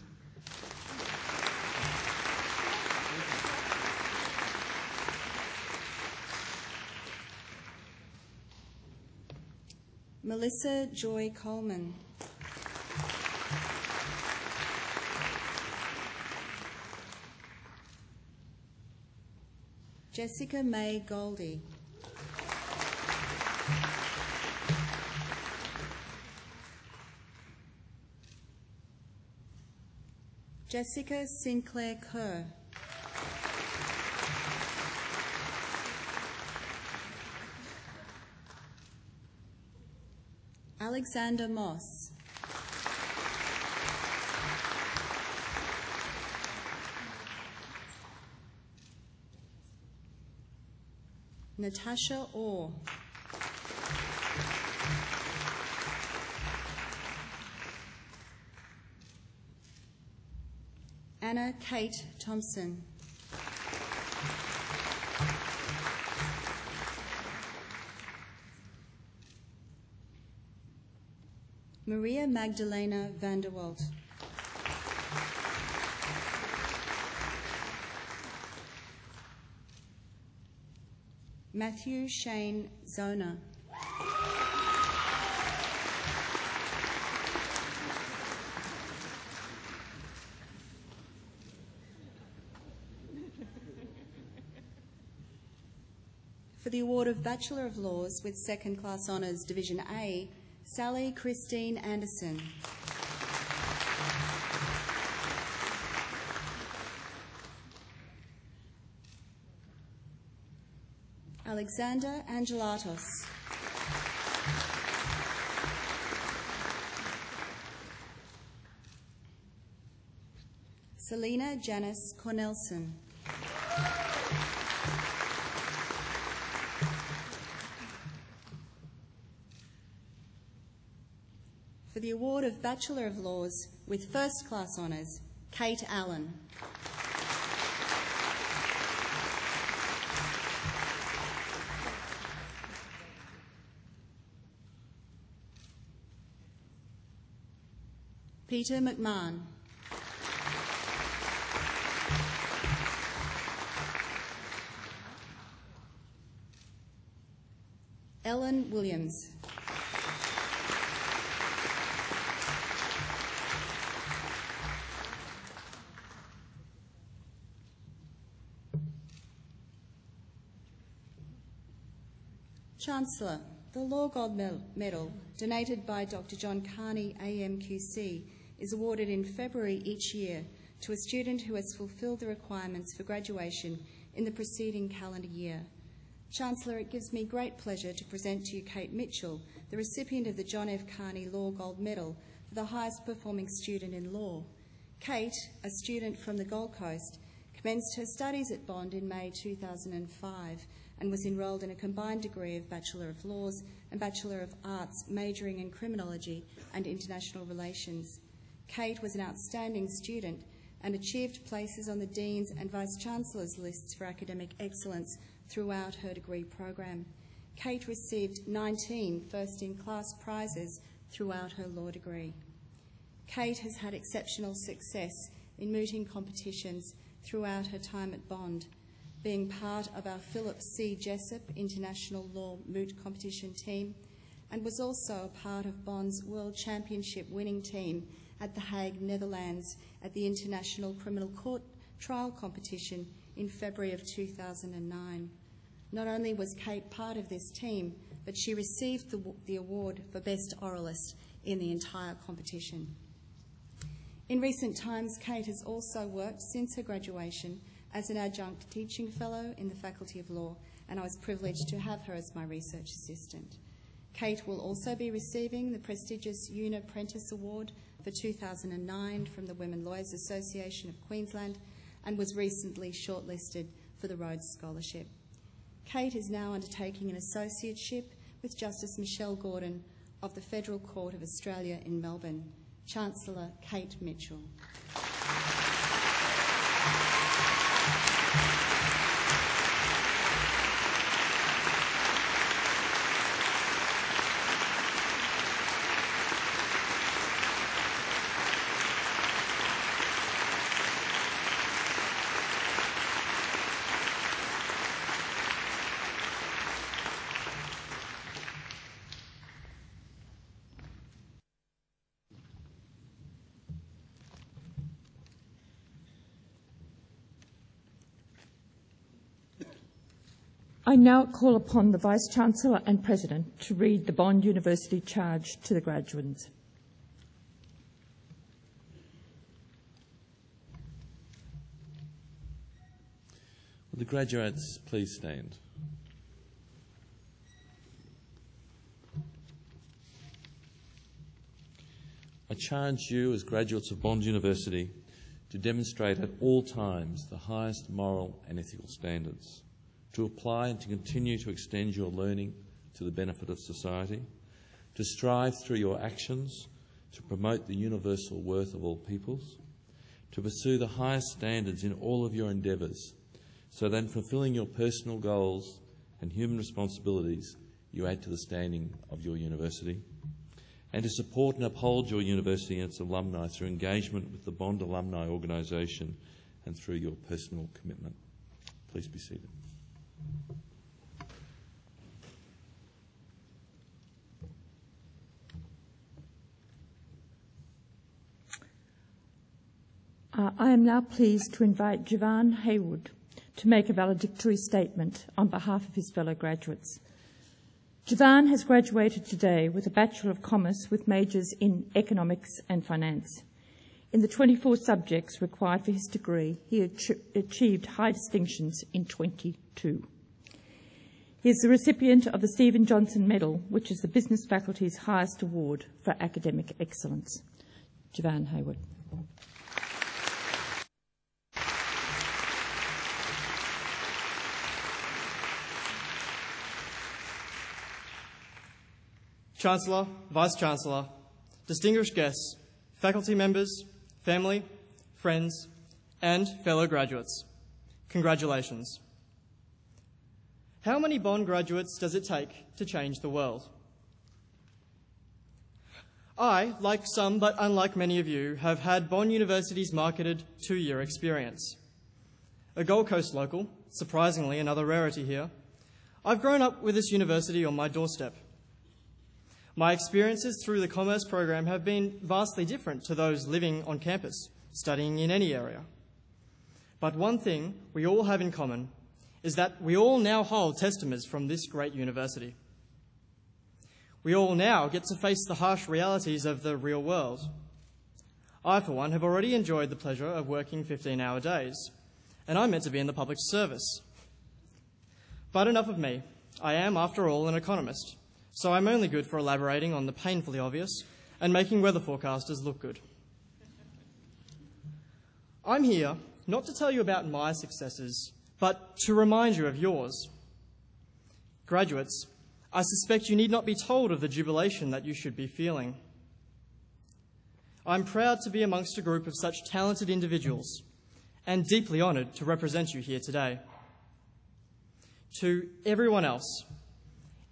Melissa Joy Coleman. Jessica May Goldie. Jessica Sinclair Kerr. Alexander Moss. Natasha Orr. Anna Kate Thompson. Maria Magdalena van der Walt. Matthew Shane Zona. For the award of Bachelor of Laws with Second Class Honours Division A, Sally Christine Anderson. Alexander Angelatos. Selena Janice Cornelson. For the award of Bachelor of Laws with First Class Honours, Kate Allen. Peter McMahon. Ellen Williams. Chancellor, the Law Gold Medal, donated by Dr. John Carney, AMQC, is awarded in February each year to a student who has fulfilled the requirements for graduation in the preceding calendar year. Chancellor, it gives me great pleasure to present to you Kate Mitchell, the recipient of the John F. Carney Law Gold Medal for the highest performing student in law. Kate, a student from the Gold Coast, commenced her studies at Bond in May 2005 and was enrolled in a combined degree of Bachelor of Laws and Bachelor of Arts, majoring in Criminology and International Relations. Kate was an outstanding student and achieved places on the Dean's and Vice-Chancellor's lists for academic excellence throughout her degree program. Kate received 19 first-in-class prizes throughout her law degree. Kate has had exceptional success in mooting competitions throughout her time at Bond, being part of our Philip C. Jessup International Law Moot Competition team, and was also a part of Bond's World Championship winning team at The Hague, Netherlands, at the International Criminal Court Trial Competition in February of 2009. Not only was Kate part of this team, but she received the award for Best Oralist in the entire competition. In recent times, Kate has also worked since her graduation as an adjunct teaching fellow in the Faculty of Law, and I was privileged to have her as my research assistant. Kate will also be receiving the prestigious Una Prentice Award for 2009 from the Women Lawyers Association of Queensland and was recently shortlisted for the Rhodes Scholarship. Kate is now undertaking an associateship with Justice Michelle Gordon of the Federal Court of Australia in Melbourne. Chancellor Kate Mitchell.
I now call upon the Vice-Chancellor and President to read the Bond University charge to the graduates.
Will the graduates please stand? I charge you as graduates of Bond University to demonstrate at all times the highest moral and ethical standards, to apply and to continue to extend your learning to the benefit of society, to strive through your actions to promote the universal worth of all peoples, to pursue the highest standards in all of your endeavours, so that in fulfilling your personal goals and human responsibilities, you add to the standing of your university, and to support and uphold your university and its alumni through engagement with the Bond Alumni Organisation and through your personal commitment. Please be seated.
I am now pleased to invite Javan Haywood to make a valedictory statement on behalf of his fellow graduates. Javan has graduated today with a Bachelor of Commerce with majors in Economics and Finance. In the 24 subjects required for his degree, he achieved high distinctions in 22. He is the recipient of the Stephen Johnson Medal, which is the business faculty's highest award for academic excellence. Javan Haywood.
Chancellor, Vice-Chancellor, distinguished guests, faculty members, family, friends, and fellow graduates, congratulations. How many Bond graduates does it take to change the world? I, like some but unlike many of you, have had Bond University's marketed 2-year experience. A Gold Coast local, surprisingly another rarity here, I've grown up with this university on my doorstep. My experiences through the Commerce program have been vastly different to those living on campus, studying in any area. But one thing we all have in common is that we all now hold testaments from this great university. We all now get to face the harsh realities of the real world. I, for one, have already enjoyed the pleasure of working 15-hour days, and I'm meant to be in the public service. But enough of me. I am, after all, an economist, so I'm only good for elaborating on the painfully obvious and making weather forecasters look good. I'm here not to tell you about my successes, but to remind you of yours. Graduates, I suspect you need not be told of the jubilation that you should be feeling. I'm proud to be amongst a group of such talented individuals and deeply honoured to represent you here today. To everyone else,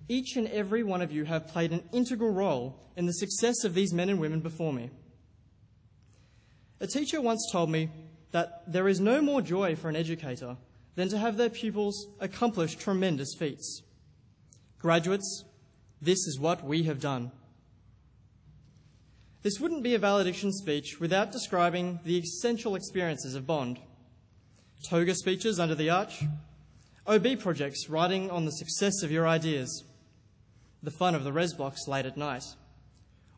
each and every one of you have played an integral role in the success of these men and women before me. A teacher once told me that there is no more joy for an educator than to have their pupils accomplish tremendous feats. Graduates, this is what we have done. This wouldn't be a valediction speech without describing the essential experiences of Bond. Toga speeches under the arch, OB projects writing on the success of your ideas, the fun of the res blocks late at night,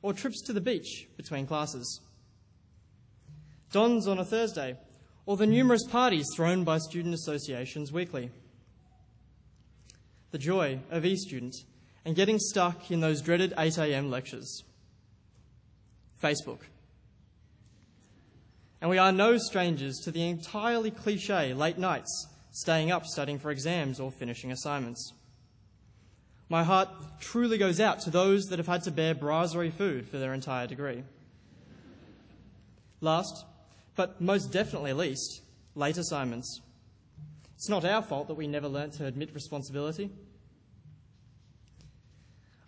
or trips to the beach between classes. Dons on a Thursday, or the numerous parties thrown by student associations weekly. The joy of e-student and getting stuck in those dreaded 8 a.m. lectures. Facebook. And we are no strangers to the entirely cliché late nights, staying up studying for exams or finishing assignments. My heart truly goes out to those that have had to bear brasserie food for their entire degree. Last, but most definitely least, late assignments. It's not our fault that we never learnt to admit responsibility.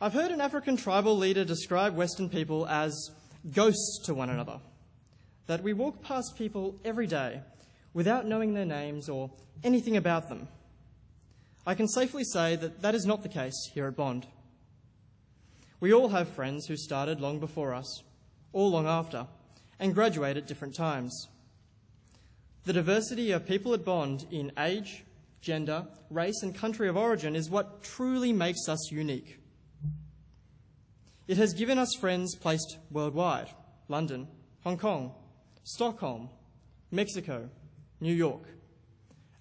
I've heard an African tribal leader describe Western people as ghosts to one another, that we walk past people every day without knowing their names or anything about them. I can safely say that that is not the case here at Bond. We all have friends who started long before us, or long after, and graduate at different times. The diversity of people at Bond in age, gender, race and country of origin is what truly makes us unique. It has given us friends placed worldwide: London, Hong Kong, Stockholm, Mexico, New York,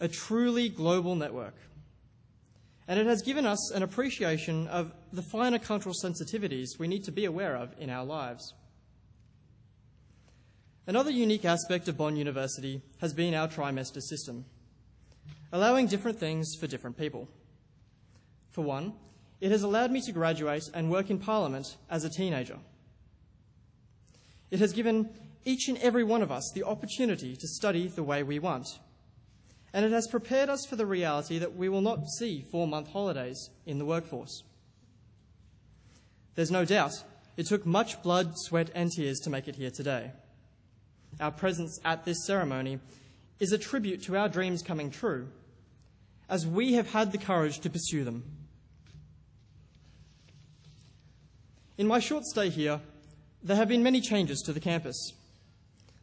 a truly global network. And it has given us an appreciation of the finer cultural sensitivities we need to be aware of in our lives. Another unique aspect of Bond University has been our trimester system, allowing different things for different people. For one, it has allowed me to graduate and work in Parliament as a teenager. It has given each and every one of us the opportunity to study the way we want. And it has prepared us for the reality that we will not see 4-month holidays in the workforce. There's no doubt it took much blood, sweat and tears to make it here today. Our presence at this ceremony is a tribute to our dreams coming true, as we have had the courage to pursue them. In my short stay here, there have been many changes to the campus.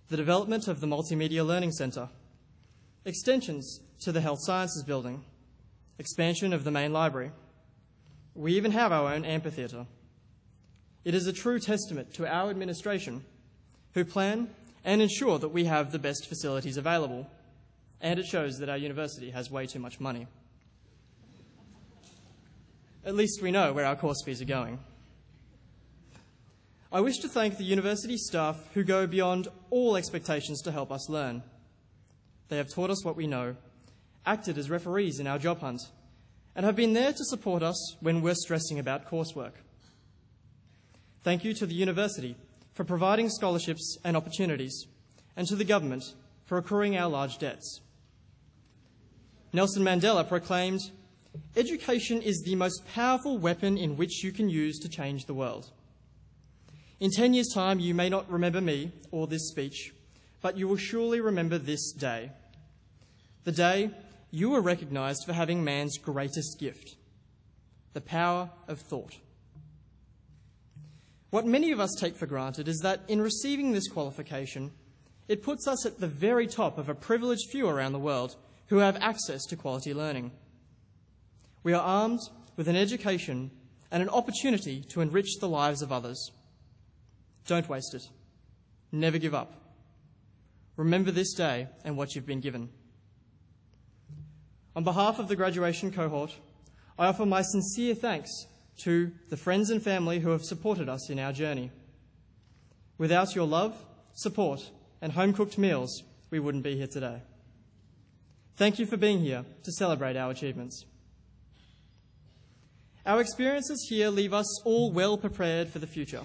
The development of the Multimedia Learning Centre, extensions to the Health Sciences Building, expansion of the main library. We even have our own amphitheatre. It is a true testament to our administration, who plan and ensure that we have the best facilities available, and it shows that our university has way too much money. At least we know where our course fees are going. I wish to thank the university staff who go beyond all expectations to help us learn. They have taught us what we know, acted as referees in our job hunt, and have been there to support us when we're stressing about coursework. Thank you to the university for providing scholarships and opportunities, and to the government for accruing our large debts. Nelson Mandela proclaimed, "Education is the most powerful weapon in which you can use to change the world." In 10 years' time, you may not remember me or this speech, but you will surely remember this day. The day you were recognised for having man's greatest gift, the power of thought. What many of us take for granted is that in receiving this qualification, it puts us at the very top of a privileged few around the world who have access to quality learning. We are armed with an education and an opportunity to enrich the lives of others. Don't waste it. Never give up. Remember this day and what you've been given. On behalf of the graduation cohort, I offer my sincere thanks to the friends and family who have supported us in our journey. Without your love, support, and home-cooked meals, we wouldn't be here today. Thank you for being here to celebrate our achievements. Our experiences here leave us all well prepared for the future.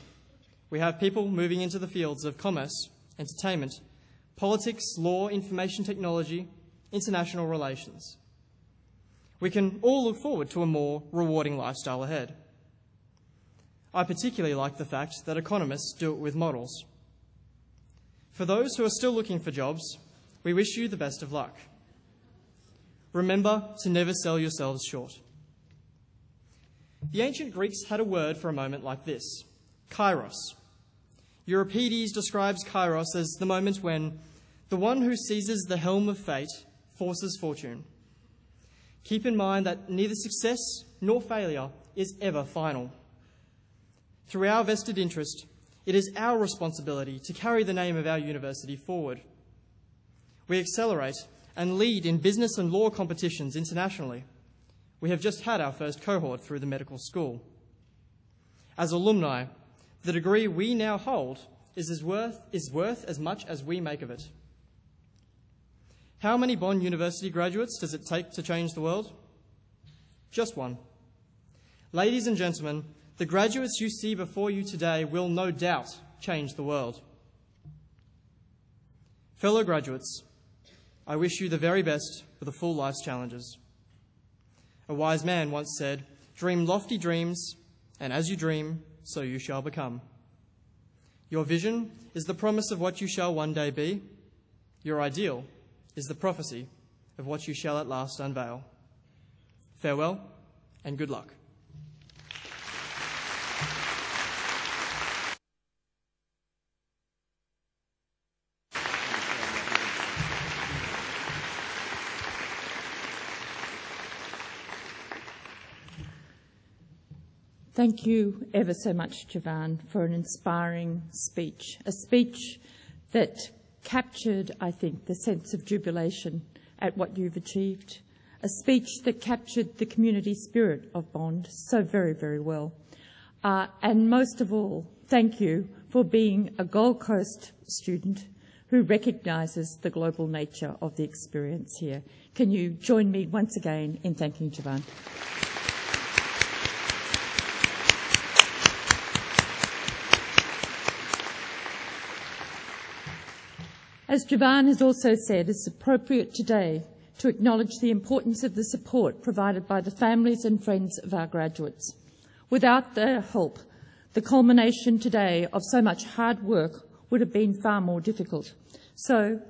We have people moving into the fields of commerce, entertainment, politics, law, information technology, international relations. We can all look forward to a more rewarding lifestyle ahead. I particularly like the fact that economists do it with models. For those who are still looking for jobs, we wish you the best of luck. Remember to never sell yourselves short. The ancient Greeks had a word for a moment like this, kairos. Euripides describes kairos as the moment when the one who seizes the helm of fate forces fortune. Keep in mind that neither success nor failure is ever final. Through our vested interest, it is our responsibility to carry the name of our university forward. We accelerate and lead in business and law competitions internationally. We have just had our first cohort through the medical school. As alumni, the degree we now hold is worth as much as we make of it. How many Bond University graduates does it take to change the world? Just one. Ladies and gentlemen, the graduates you see before you today will no doubt change the world. Fellow graduates, I wish you the very best for the full life's challenges. A wise man once said, "Dream lofty dreams, and as you dream, so you shall become." Your vision is the promise of what you shall one day be. Your ideal is the prophecy of what you shall at last unveil. Farewell, and good luck.
Thank you ever so much, Javan, for an inspiring speech, a speech that captured, I think, the sense of jubilation at what you've achieved, a speech that captured the community spirit of Bond so very, very well. And most of all, thank you for being a Gold Coast student who recognises the global nature of the experience here. Can you join me once again in thanking Javan? As Javan has also said, it's appropriate today to acknowledge the importance of the support provided by the families and friends of our graduates. Without their help, the culmination today of so much hard work would have been far more difficult. So,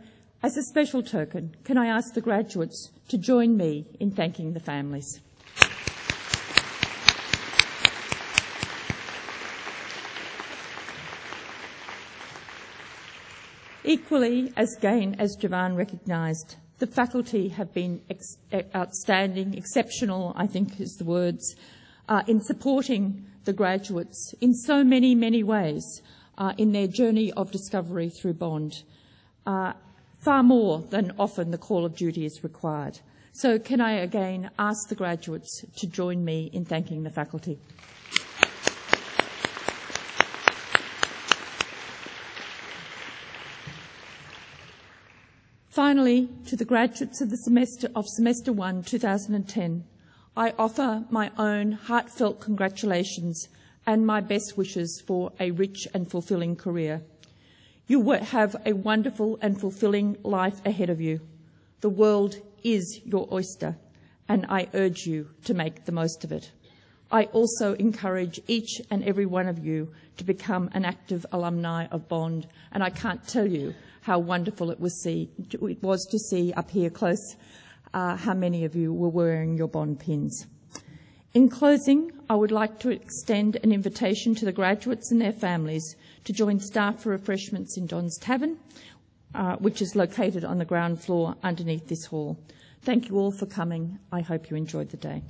as a special token, can I ask the graduates to join me in thanking the families? Equally, as Javan recognised, the faculty have been outstanding, exceptional, I think is the words, in supporting the graduates in so many, many ways in their journey of discovery through Bond, far more than often the call of duty is required. So can I again ask the graduates to join me in thanking the faculty? Finally, to the graduates of Semester 1, 2010, I offer my own heartfelt congratulations and my best wishes for a rich and fulfilling career. You will have a wonderful and fulfilling life ahead of you. The world is your oyster, and I urge you to make the most of it. I also encourage each and every one of you to become an active alumni of Bond, and I can't tell you how wonderful it was to see up here close how many of you were wearing your Bond pins. In closing, I would like to extend an invitation to the graduates and their families to join staff for refreshments in Don's Tavern, which is located on the ground floor underneath this hall. Thank you all for coming. I hope you enjoyed the day.